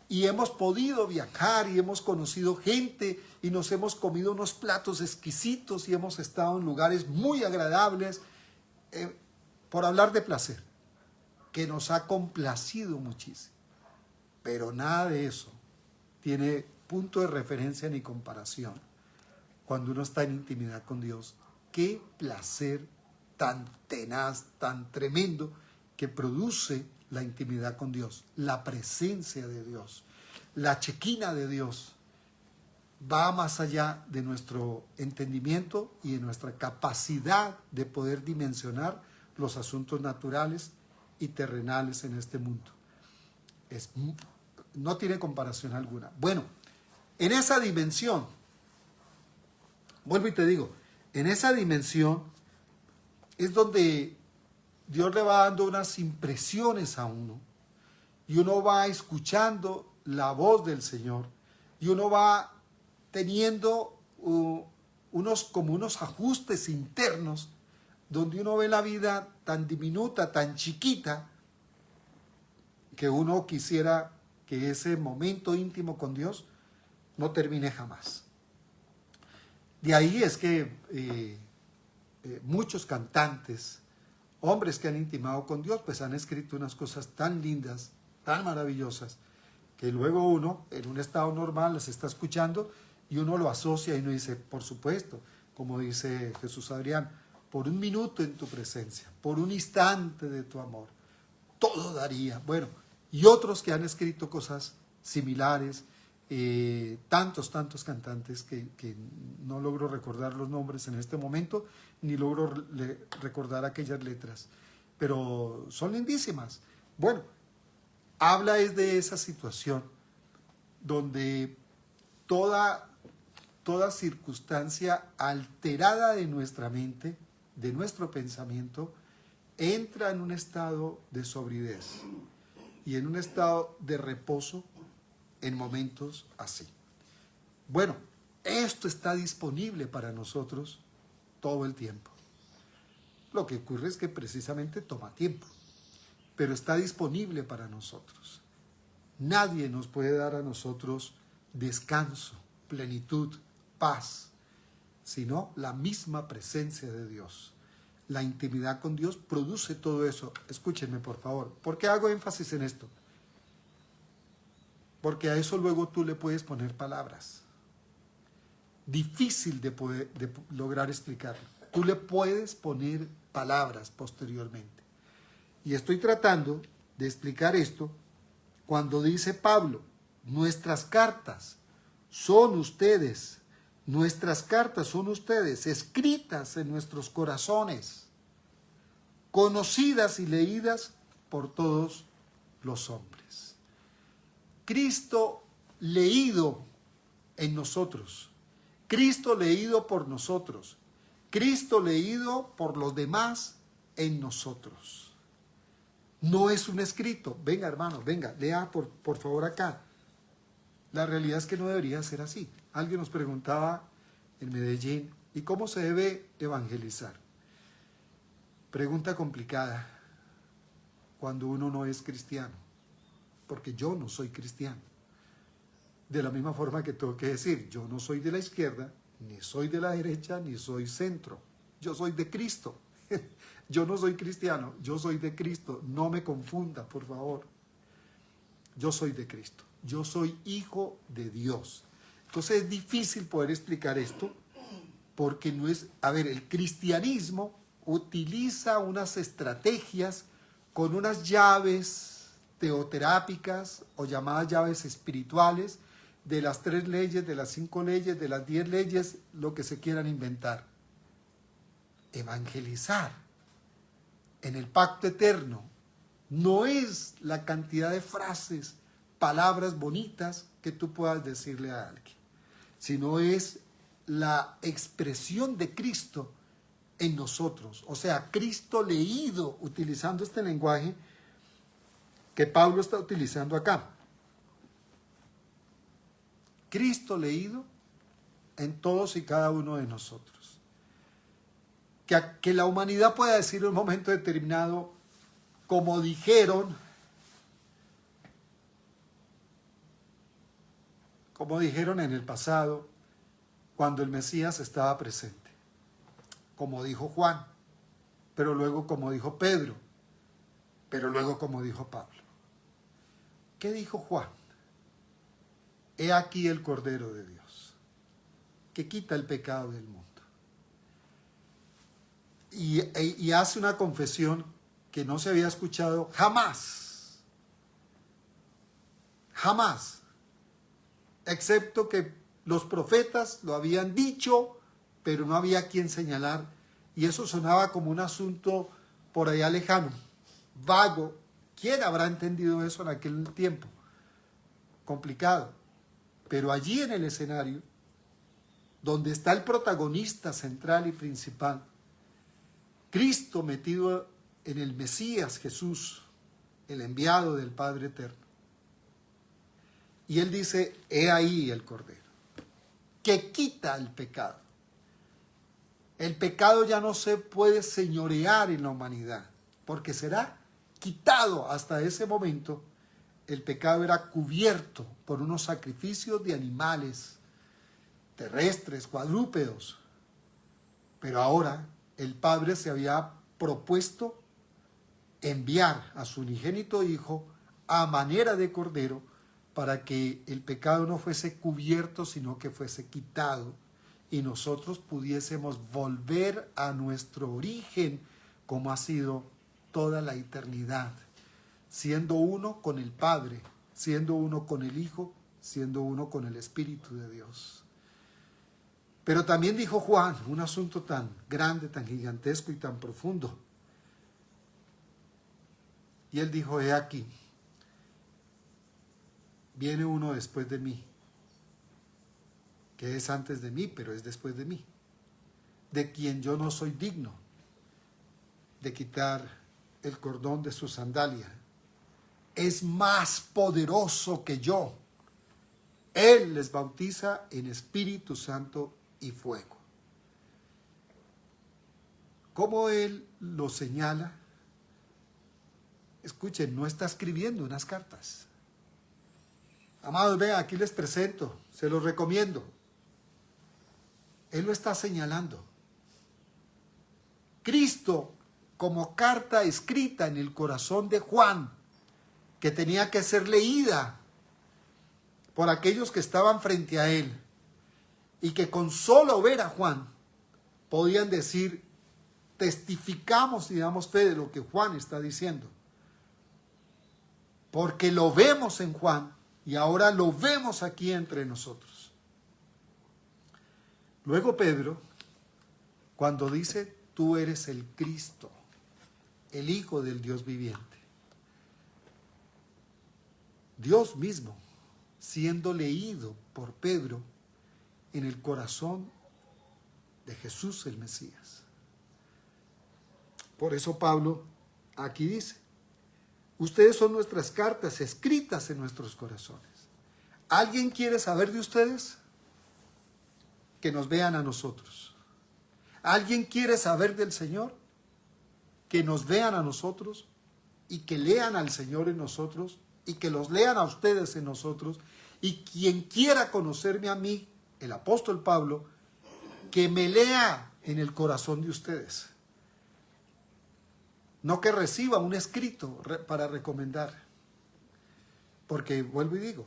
S1: Y hemos podido viajar y hemos conocido gente y nos hemos comido unos platos exquisitos y hemos estado en lugares muy agradables, por hablar de placer, que nos ha complacido muchísimo. Pero nada de eso tiene punto de referencia ni comparación cuando uno está en intimidad con Dios. Qué placer tan tenaz, tan tremendo que produce la intimidad con Dios, la presencia de Dios, la chequina de Dios. Va más allá de nuestro entendimiento y de nuestra capacidad de poder dimensionar los asuntos naturales y terrenales en este mundo. No tiene comparación alguna. Bueno, en esa dimensión, vuelvo y te digo, en esa dimensión es donde Dios le va dando unas impresiones a uno y uno va escuchando la voz del Señor y uno va teniendo unos ajustes internos donde uno ve la vida tan diminuta, tan chiquita, que uno quisiera que ese momento íntimo con Dios no termine jamás. De ahí es que muchos cantantes, hombres que han intimado con Dios, pues han escrito unas cosas tan lindas, tan maravillosas, que luego uno, en un estado normal, las está escuchando y uno lo asocia y uno dice, por supuesto, como dice Jesús Adrián, por un minuto en tu presencia, por un instante de tu amor, todo daría. Bueno, y otros que han escrito cosas similares, tantos cantantes que no logro recordar los nombres en este momento, ni logro recordar aquellas letras, pero son lindísimas. Bueno, habla es de esa situación donde toda circunstancia alterada de nuestra mente, de nuestro pensamiento, entra en un estado de sobriedad y en un estado de reposo en momentos así. Bueno, esto está disponible para nosotros todo el tiempo. Lo que ocurre es que precisamente toma tiempo, pero está disponible para nosotros. Nadie nos puede dar a nosotros descanso, plenitud, paz, sino la misma presencia de Dios. La intimidad con Dios produce todo eso. Escúchenme, por favor. ¿Por qué hago énfasis en esto? Porque a eso luego tú le puedes poner palabras. Difícil de lograr explicarlo. Tú le puedes poner palabras posteriormente. Y estoy tratando de explicar esto cuando dice Pablo, nuestras cartas son ustedes, escritas en nuestros corazones, conocidas y leídas por todos los hombres. Cristo leído en nosotros, Cristo leído por nosotros, Cristo leído por los demás en nosotros. No es un escrito. Venga, hermano, venga, lea por favor acá. La realidad es que no debería ser así. Alguien nos preguntaba en Medellín, ¿y cómo se debe evangelizar? Pregunta complicada cuando uno no es cristiano, porque yo no soy cristiano. De la misma forma que tengo que decir, yo no soy de la izquierda, ni soy de la derecha, ni soy centro. Yo soy de Cristo. Yo no soy cristiano, yo soy de Cristo. No me confunda, por favor. Yo soy de Cristo. Yo soy hijo de Dios. Entonces es difícil poder explicar esto porque no es... A ver, el cristianismo utiliza unas estrategias con unas llaves teoterápicas o llamadas llaves espirituales de las 3 leyes, de las 5 leyes, de las 10 leyes, lo que se quieran inventar. Evangelizar en el pacto eterno no es la cantidad de frases, palabras bonitas que tú puedas decirle a alguien, sino es la expresión de Cristo en nosotros. O sea, Cristo leído, utilizando este lenguaje que Pablo está utilizando acá. Cristo leído en todos y cada uno de nosotros. Que la humanidad pueda decir en un momento determinado, como dijeron en el pasado, cuando el Mesías estaba presente, como dijo Juan, pero luego como dijo Pedro, pero luego como dijo Pablo. ¿Qué dijo Juan? He aquí el Cordero de Dios, que quita el pecado del mundo. Y hace una confesión que no se había escuchado jamás, excepto que los profetas lo habían dicho, pero no había quien señalar, y eso sonaba como un asunto por allá lejano, vago. ¿Quién habrá entendido eso en aquel tiempo? Complicado. Pero allí en el escenario, donde está el protagonista central y principal, Cristo metido en el Mesías Jesús, el enviado del Padre Eterno. Y él dice, he ahí el Cordero, que quita el pecado. El pecado ya no se puede señorear en la humanidad, porque será quitado. Hasta ese momento, el pecado era cubierto por unos sacrificios de animales terrestres, cuadrúpedos. Pero ahora el Padre se había propuesto enviar a su unigénito Hijo a manera de Cordero para que el pecado no fuese cubierto, sino que fuese quitado y nosotros pudiésemos volver a nuestro origen como ha sido toda la eternidad, siendo uno con el Padre, siendo uno con el Hijo, siendo uno con el Espíritu de Dios. Pero también dijo Juan, un asunto tan grande, tan gigantesco y tan profundo. Y él dijo, he aquí, viene uno después de mí, que es antes de mí, pero es después de mí, de quien yo no soy digno de quitar el cordón de su sandalia. Es más poderoso que yo. Él les bautiza en Espíritu Santo y fuego. ¿Cómo él lo señala? Escuchen, no está escribiendo unas cartas. Amados, vean, aquí les presento, se los recomiendo. Él lo está señalando. Cristo, como carta escrita en el corazón de Juan, que tenía que ser leída por aquellos que estaban frente a él, y que con solo ver a Juan podían decir, testificamos y damos fe de lo que Juan está diciendo. Porque lo vemos en Juan y ahora lo vemos aquí entre nosotros. Luego Pedro, cuando dice, tú eres el Cristo, el Hijo del Dios viviente. Dios mismo siendo leído por Pedro en el corazón de Jesús el Mesías. Por eso Pablo aquí dice, ustedes son nuestras cartas escritas en nuestros corazones. ¿Alguien quiere saber de ustedes? Que nos vean a nosotros. ¿Alguien quiere saber del Señor? Que nos vean a nosotros y que lean al Señor en nosotros y que los lean a ustedes en nosotros. Y quien quiera conocerme a mí, el apóstol Pablo, que me lea en el corazón de ustedes. No que reciba un escrito para recomendar. Porque vuelvo y digo,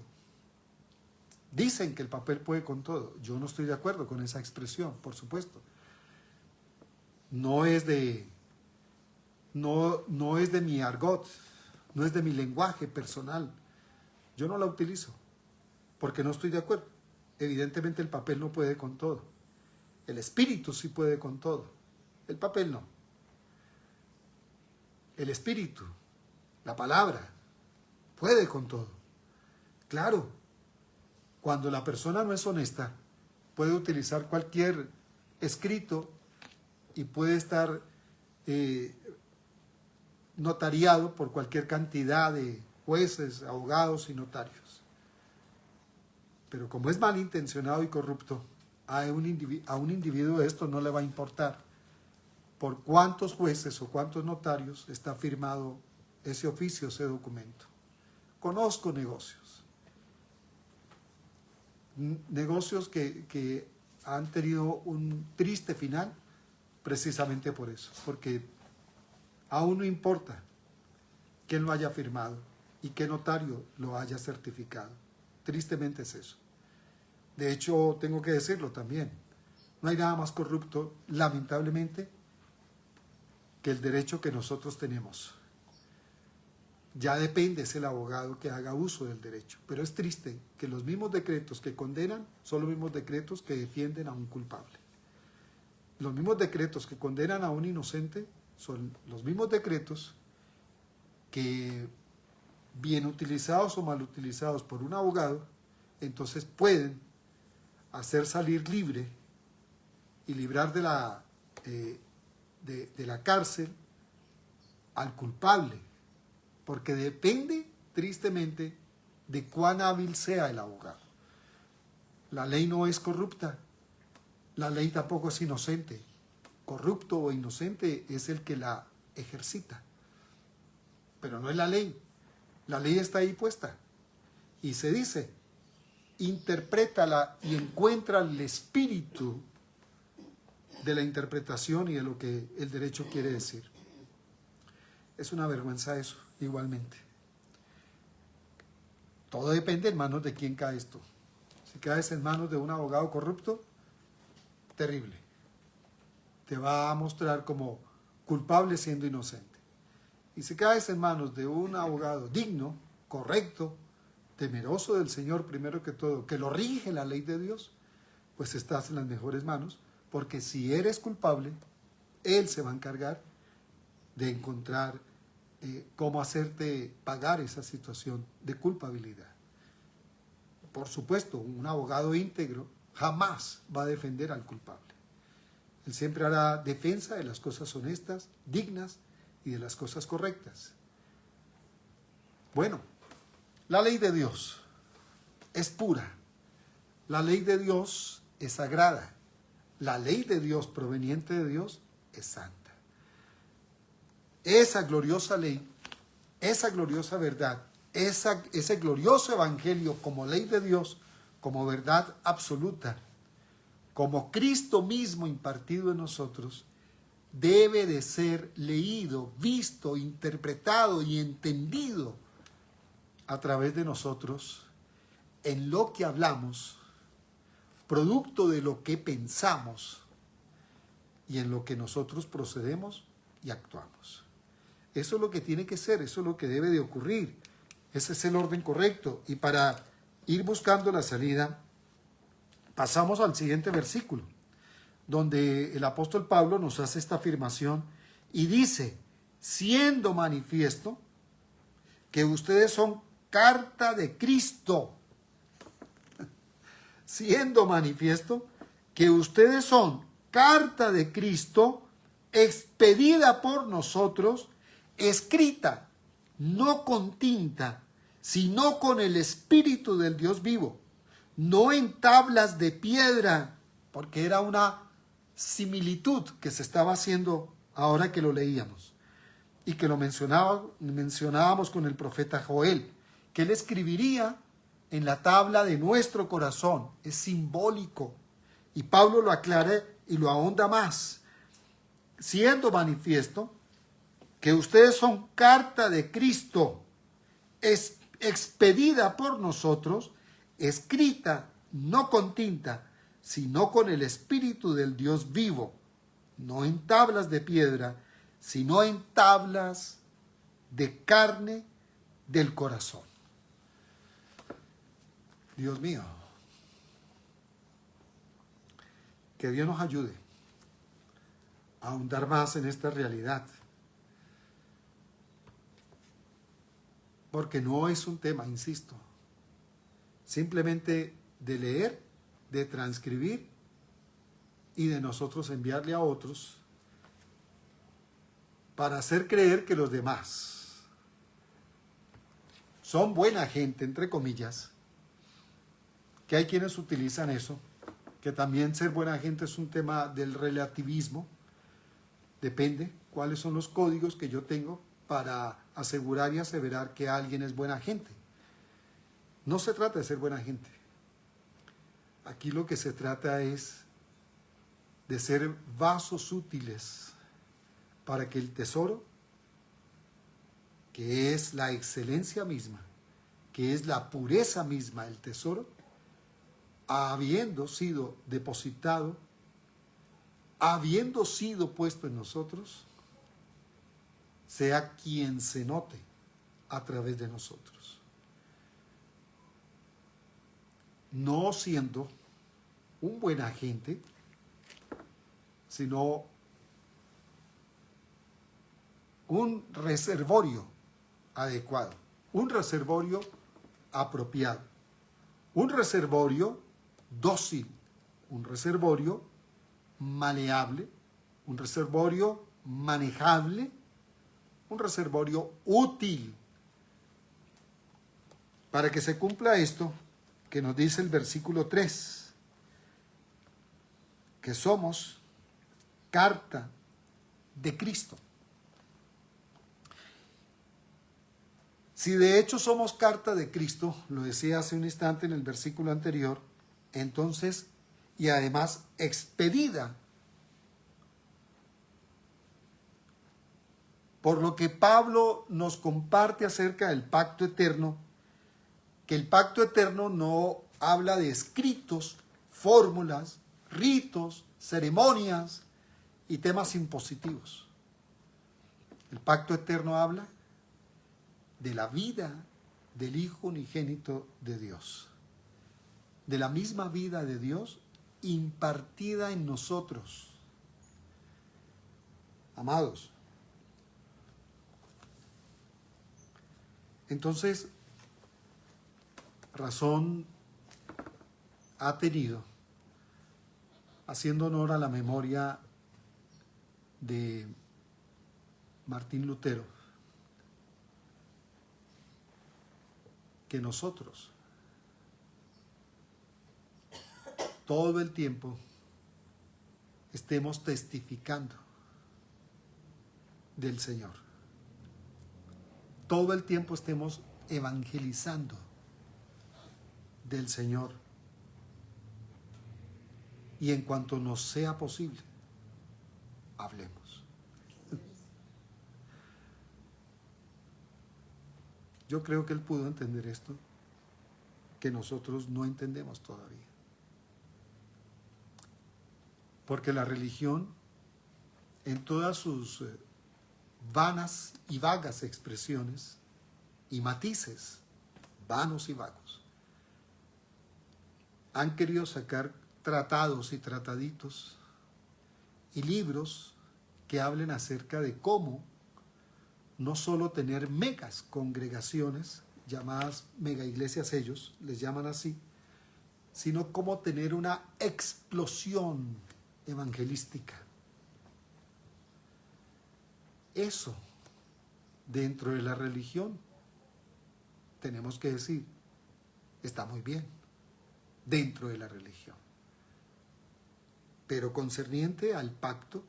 S1: dicen que el papel puede con todo. Yo no estoy de acuerdo con esa expresión, por supuesto. No es de mi argot, no es de mi lenguaje personal. Yo no la utilizo porque no estoy de acuerdo. Evidentemente el papel no puede con todo. El espíritu sí puede con todo. El papel no. El espíritu, la palabra, puede con todo. Claro, cuando la persona no es honesta, puede utilizar cualquier escrito y puede estar notariado por cualquier cantidad de jueces, abogados y notarios. Pero como es malintencionado y corrupto, a un individuo esto no le va a importar por cuántos jueces o cuántos notarios está firmado ese oficio, ese documento. Conozco negocios que han tenido un triste final precisamente por eso, porque aún no importa quién lo haya firmado y qué notario lo haya certificado. Tristemente es eso. De hecho, tengo que decirlo también, no hay nada más corrupto, lamentablemente, que el derecho que nosotros tenemos. Ya depende, es el abogado que haga uso del derecho. Pero es triste que los mismos decretos que condenan son los mismos decretos que defienden a un culpable. Los mismos decretos que condenan a un inocente son los mismos decretos que, bien utilizados o mal utilizados por un abogado, entonces pueden hacer salir libre y librar de la cárcel al culpable, porque depende tristemente de cuán hábil sea el abogado. La ley no es corrupta, la ley tampoco es inocente. Corrupto o inocente es el que la ejercita, pero no es la ley. La ley está ahí puesta y se dice, interprétala y encuentra el espíritu de la interpretación y de lo que el derecho quiere decir. Es una vergüenza eso, igualmente. Todo depende en manos de quién cae esto. Si caes en manos de un abogado corrupto, terrible. Te va a mostrar como culpable siendo inocente. Y si caes en manos de un abogado digno, correcto, temeroso del Señor primero que todo, que lo rige la ley de Dios, pues estás en las mejores manos, porque si eres culpable, Él se va a encargar de encontrar cómo hacerte pagar esa situación de culpabilidad. Por supuesto, un abogado íntegro jamás va a defender al culpable. Él siempre hará defensa de las cosas honestas, dignas y de las cosas correctas. Bueno, la ley de Dios es pura. La ley de Dios es sagrada. La ley de Dios proveniente de Dios es santa. Esa gloriosa ley, esa gloriosa verdad, ese glorioso evangelio como ley de Dios, como verdad absoluta, como Cristo mismo impartido en nosotros, debe de ser leído, visto, interpretado y entendido a través de nosotros en lo que hablamos, producto de lo que pensamos, y en lo que nosotros procedemos y actuamos. Eso es lo que tiene que ser, eso es lo que debe de ocurrir. Ese es el orden correcto. Y para ir buscando la salida, pasamos al siguiente versículo, donde el apóstol Pablo nos hace esta afirmación y dice, siendo manifiesto que ustedes son carta de Cristo, siendo manifiesto que ustedes son carta de Cristo, expedida por nosotros, escrita, no con tinta, sino con el Espíritu del Dios vivo, no en tablas de piedra, porque era una similitud que se estaba haciendo ahora que lo leíamos, y que lo mencionábamos con el profeta Joel, que él escribiría en la tabla de nuestro corazón. Es simbólico. Y Pablo lo aclara y lo ahonda más. Siendo manifiesto que ustedes son carta de Cristo, expedida por nosotros, escrita no con tinta, sino con el Espíritu del Dios vivo, no en tablas de piedra, sino en tablas de carne del corazón. Dios mío, que Dios nos ayude a ahondar más en esta realidad, porque no es un tema, insisto, simplemente de leer, de transcribir y de nosotros enviarle a otros para hacer creer que los demás son buena gente, entre comillas, que hay quienes utilizan eso, que también ser buena gente es un tema del relativismo, depende cuáles son los códigos que yo tengo para asegurar y aseverar que alguien es buena gente. No se trata de ser buena gente. Aquí lo que se trata es de ser vasos útiles para que el tesoro, que es la excelencia misma, que es la pureza misma, el tesoro, habiendo sido depositado, habiendo sido puesto en nosotros, sea quien se note a través de nosotros. No siendo un buen agente, sino un reservorio adecuado, un reservorio apropiado, un reservorio dócil, un reservorio maleable, un reservorio manejable, un reservorio útil. Para que se cumpla esto que nos dice el versículo 3, que somos carta de Cristo. Si de hecho somos carta de Cristo, lo decía hace un instante en el versículo anterior, entonces, y además expedida, por lo que Pablo nos comparte acerca del pacto eterno, que el pacto eterno no habla de escritos, fórmulas, ritos, ceremonias y temas impositivos. El pacto eterno habla de la vida del Hijo unigénito de Dios, de la misma vida de Dios impartida en nosotros. Amados, entonces, razón ha tenido, haciendo honor a la memoria de Martín Lutero, que nosotros todo el tiempo estemos testificando del Señor. Todo el tiempo estemos evangelizando del Señor. Y en cuanto nos sea posible, hablemos. Yo creo que él pudo entender esto, que nosotros no entendemos todavía. Porque la religión en todas sus vanas y vagas expresiones y matices, vanos y vagos, han querido sacar tratados y trataditos y libros que hablen acerca de cómo no solo tener megas congregaciones, llamadas mega iglesias ellos, les llaman así, sino cómo tener una explosión evangelística. Eso, dentro de la religión, tenemos que decir, está muy bien, dentro de la religión. Pero concerniente al pacto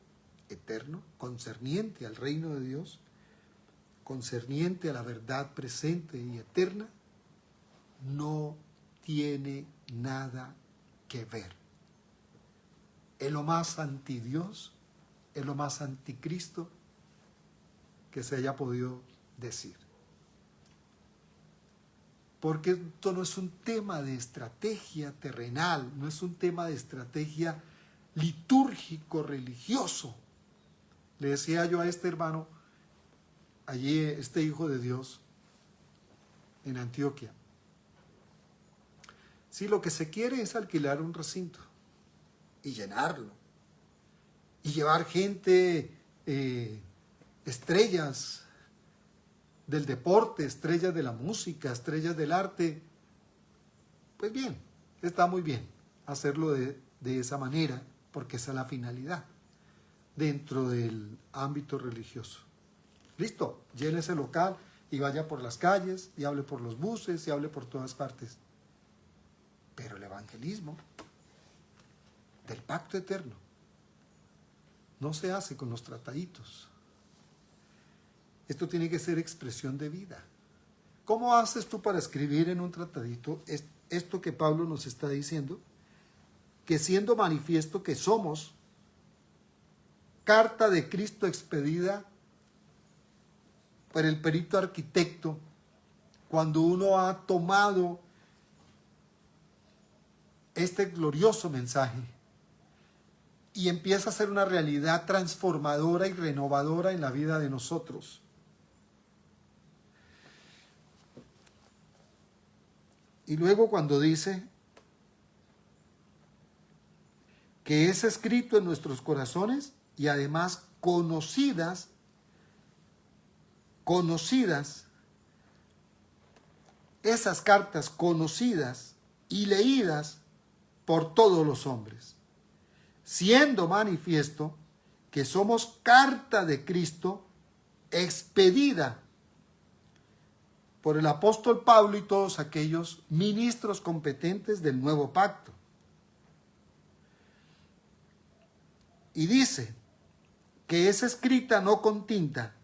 S1: eterno, concerniente al reino de Dios, concerniente a la verdad presente y eterna, no tiene nada que ver. Es lo más antidios, es lo más anticristo que se haya podido decir. Porque esto no es un tema de estrategia terrenal, no es un tema de estrategia litúrgico, religioso. Le decía yo a este hermano, allí este hijo de Dios, en Antioquia, si lo que se quiere es alquilar un recinto y llenarlo, y llevar gente, estrellas del deporte, estrellas de la música, estrellas del arte, pues bien, está muy bien hacerlo de esa manera, porque esa es la finalidad dentro del ámbito religioso. Listo, llene ese local y vaya por las calles, y hable por los buses, y hable por todas partes. Pero el evangelismo del pacto eterno no se hace con los trataditos. Esto tiene que ser expresión de vida. ¿Cómo haces tú para escribir en un tratadito esto que Pablo nos está diciendo? Que siendo manifiesto que somos carta de Cristo expedida por el perito arquitecto, cuando uno ha tomado este glorioso mensaje y empieza a ser una realidad transformadora y renovadora en la vida de nosotros. Y luego cuando dice que es escrito en nuestros corazones y además conocidas esas cartas conocidas y leídas por todos los hombres, siendo manifiesto que somos carta de Cristo expedida por el apóstol Pablo y todos aquellos ministros competentes del nuevo pacto. Y dice que es escrita no con tinta,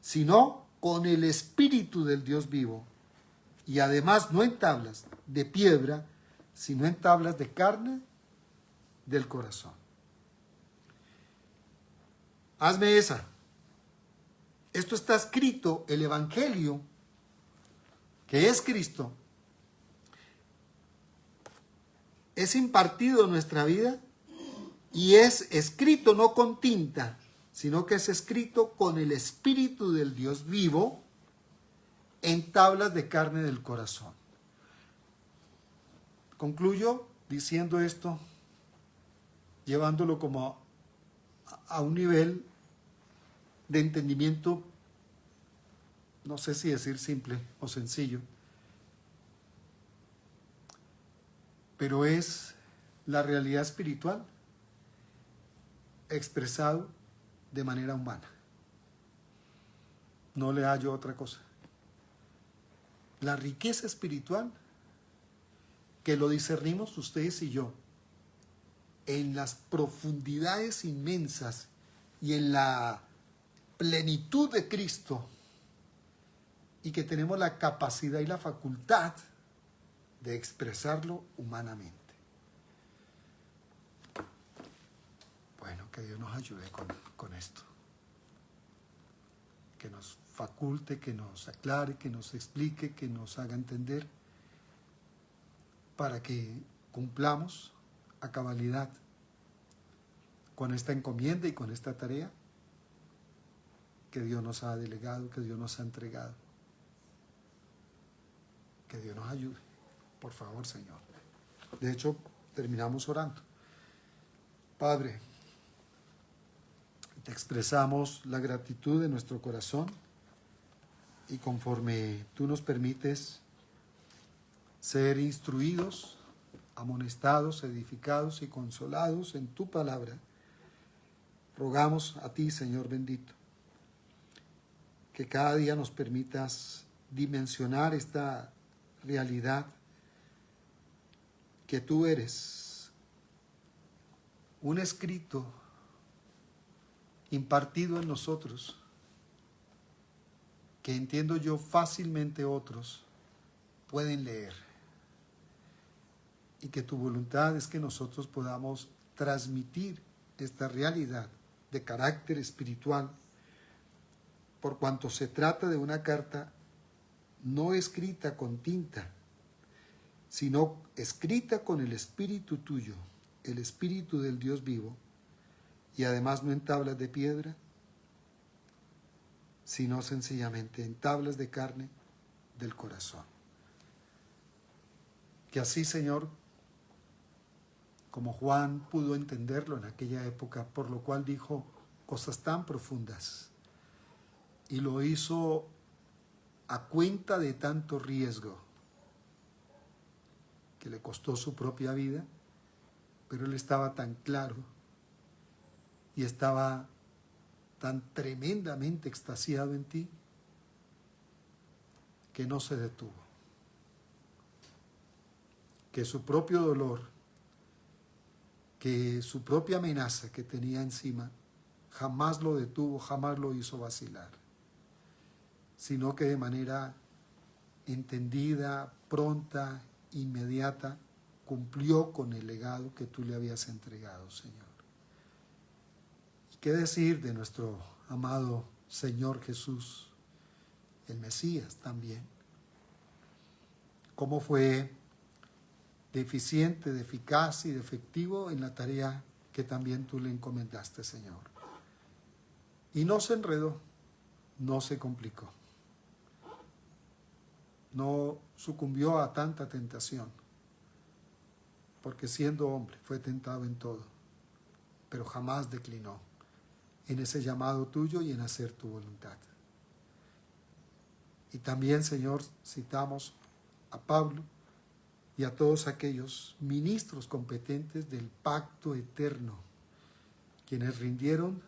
S1: sino con el Espíritu del Dios vivo, y además no en tablas de piedra, sino en tablas de carne del corazón. Hazme esa. Esto está escrito, el Evangelio, que es Cristo, es impartido en nuestra vida y es escrito no con tinta, sino que es escrito con el Espíritu del Dios vivo en tablas de carne del corazón. Concluyo diciendo esto, llevándolo como a un nivel de entendimiento, no sé si decir simple o sencillo, pero es la realidad espiritual expresado de manera humana. No le hallo otra cosa. La riqueza espiritual que lo discernimos ustedes y yo en las profundidades inmensas y en la plenitud de Cristo, y que tenemos la capacidad y la facultad de expresarlo humanamente. Bueno, que Dios nos ayude con esto. Que nos faculte, que nos aclare, que nos explique, que nos haga entender, para que cumplamos a cabalidad con esta encomienda y con esta tarea que Dios nos ha delegado, que Dios nos ha entregado. Que Dios nos ayude, por favor, Señor. De hecho, terminamos orando. Padre, te expresamos la gratitud de nuestro corazón y conforme tú nos permites ser instruidos, amonestados, edificados y consolados en tu palabra, rogamos a ti, Señor bendito, que cada día nos permitas dimensionar esta realidad que tú eres un escrito impartido en nosotros que entiendo yo fácilmente otros pueden leer, y que tu voluntad es que nosotros podamos transmitir esta realidad de carácter espiritual, por cuanto se trata de una carta no escrita con tinta, sino escrita con el espíritu tuyo, el espíritu del Dios vivo, y además no en tablas de piedra, sino sencillamente en tablas de carne del corazón. Que así, Señor, como Juan pudo entenderlo en aquella época, por lo cual dijo cosas tan profundas, y lo hizo a cuenta de tanto riesgo, que le costó su propia vida, pero él estaba tan claro y estaba tan tremendamente extasiado en ti que no se detuvo. Que su propio dolor, que su propia amenaza que tenía encima, jamás lo detuvo, jamás lo hizo vacilar, sino que de manera entendida, pronta, inmediata, cumplió con el legado que tú le habías entregado, Señor. ¿Y qué decir de nuestro amado Señor Jesús, el Mesías también? ¿Cómo fue de eficiente, de eficaz y de efectivo en la tarea que también tú le encomendaste, Señor? Y no se enredó, no se complicó, no sucumbió a tanta tentación, porque siendo hombre fue tentado en todo, pero jamás declinó en ese llamado tuyo y en hacer tu voluntad. Y también, Señor, citamos a Pablo y a todos aquellos ministros competentes del pacto eterno, quienes rindieron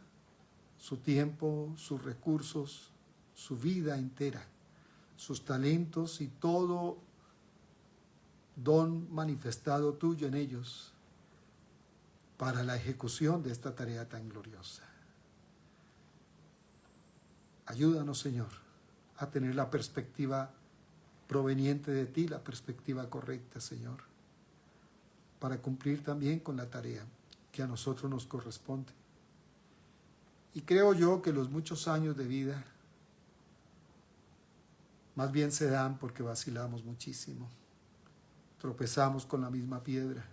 S1: su tiempo, sus recursos, su vida entera, sus talentos y todo don manifestado tuyo en ellos para la ejecución de esta tarea tan gloriosa. Ayúdanos, Señor, a tener la perspectiva proveniente de ti, la perspectiva correcta, Señor, para cumplir también con la tarea que a nosotros nos corresponde. Y creo yo que los muchos años de vida más bien se dan porque vacilamos muchísimo, tropezamos con la misma piedra,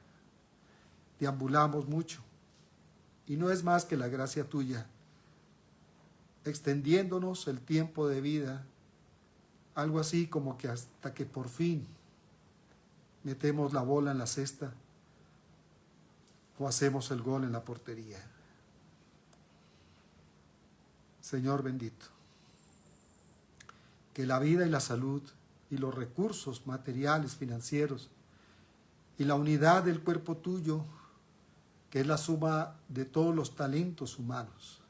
S1: deambulamos mucho, y no es más que la gracia tuya, extendiéndonos el tiempo de vida, algo así como que hasta que por fin metemos la bola en la cesta o hacemos el gol en la portería. Señor bendito, que la vida y la salud y los recursos materiales, financieros y la unidad del cuerpo tuyo, que es la suma de todos los talentos humanos,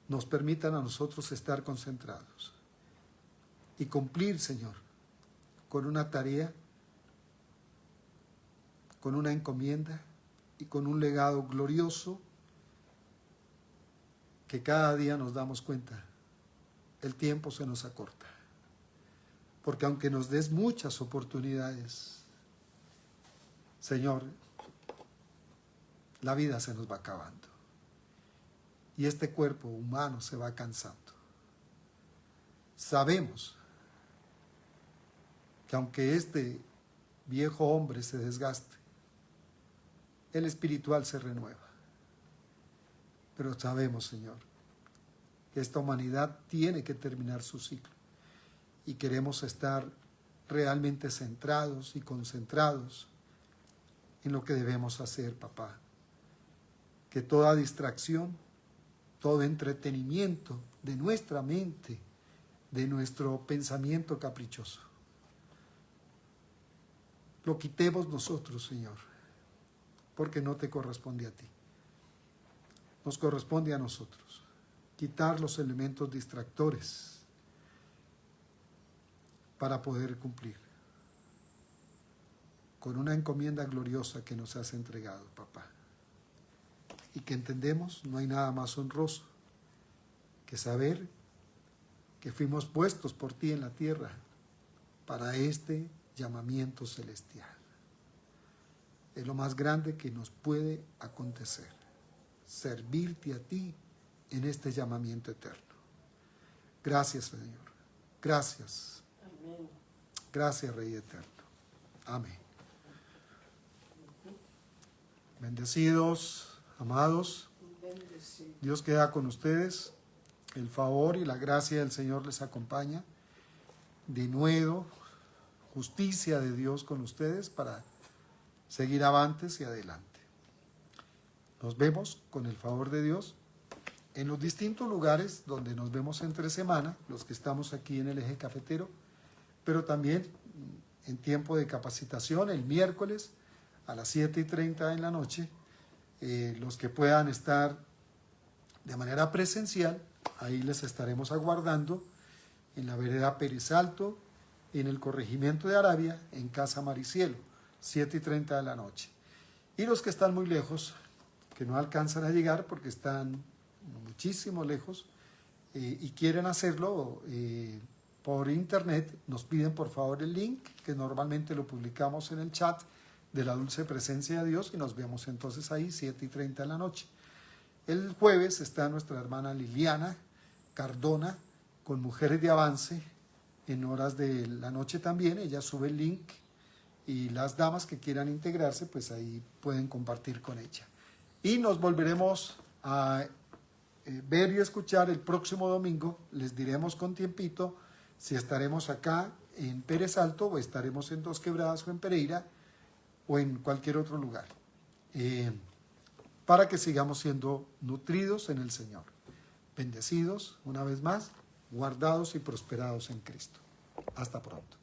S1: nos permitan a nosotros estar concentrados y cumplir, Señor, con una tarea, con una encomienda y con un legado glorioso que cada día nos damos cuenta, el tiempo se nos acorta. Porque aunque nos des muchas oportunidades, Señor, la vida se nos va acabando. Y este cuerpo humano se va cansando. Sabemos que aunque este viejo hombre se desgaste, el espiritual se renueva. Pero sabemos, Señor, que esta humanidad tiene que terminar su ciclo y queremos estar realmente centrados y concentrados en lo que debemos hacer, papá. Que toda distracción, todo entretenimiento de nuestra mente, de nuestro pensamiento caprichoso, lo quitemos nosotros, Señor, porque no te corresponde a ti. Nos corresponde a nosotros quitar los elementos distractores para poder cumplir con una encomienda gloriosa que nos has entregado, papá. Y que entendemos, no hay nada más honroso que saber que fuimos puestos por ti en la tierra para este llamamiento celestial. Es lo más grande que nos puede acontecer, servirte a ti en este llamamiento eterno. Gracias, Señor. Gracias.
S2: Amén.
S1: Gracias, Rey eterno. Amén. Bendecidos, amados.
S2: Bendecido.
S1: Dios queda con ustedes. El favor y la gracia del Señor les acompaña. De nuevo, justicia de Dios con ustedes para seguir avantes y adelante. Nos vemos con el favor de Dios en los distintos lugares donde nos vemos entre semana, los que estamos aquí en el Eje Cafetero, pero también en tiempo de capacitación el miércoles a las 7:30 en la noche. Los que puedan estar de manera presencial, ahí les estaremos aguardando en la vereda Pérez Alto, en el corregimiento de Arabia, en Casa Maricielo, 7:30 de la noche. Y los que están muy lejos, que no alcanzan a llegar porque están muchísimo lejos y quieren hacerlo por internet, nos piden por favor el link, que normalmente lo publicamos en el chat de la Dulce Presencia de Dios, y nos vemos entonces ahí 7:30 de la noche. El jueves está nuestra hermana Liliana Cardona con Mujeres de Avance en horas de la noche también. Ella sube el link y las damas que quieran integrarse pues ahí pueden compartir con ella. Y nos volveremos a ver y escuchar el próximo domingo. Les diremos con tiempito si estaremos acá en Pérez Alto o estaremos en Dos Quebradas o en Pereira o en cualquier otro lugar, para que sigamos siendo nutridos en el Señor, bendecidos una vez más, guardados y prosperados en Cristo. Hasta pronto.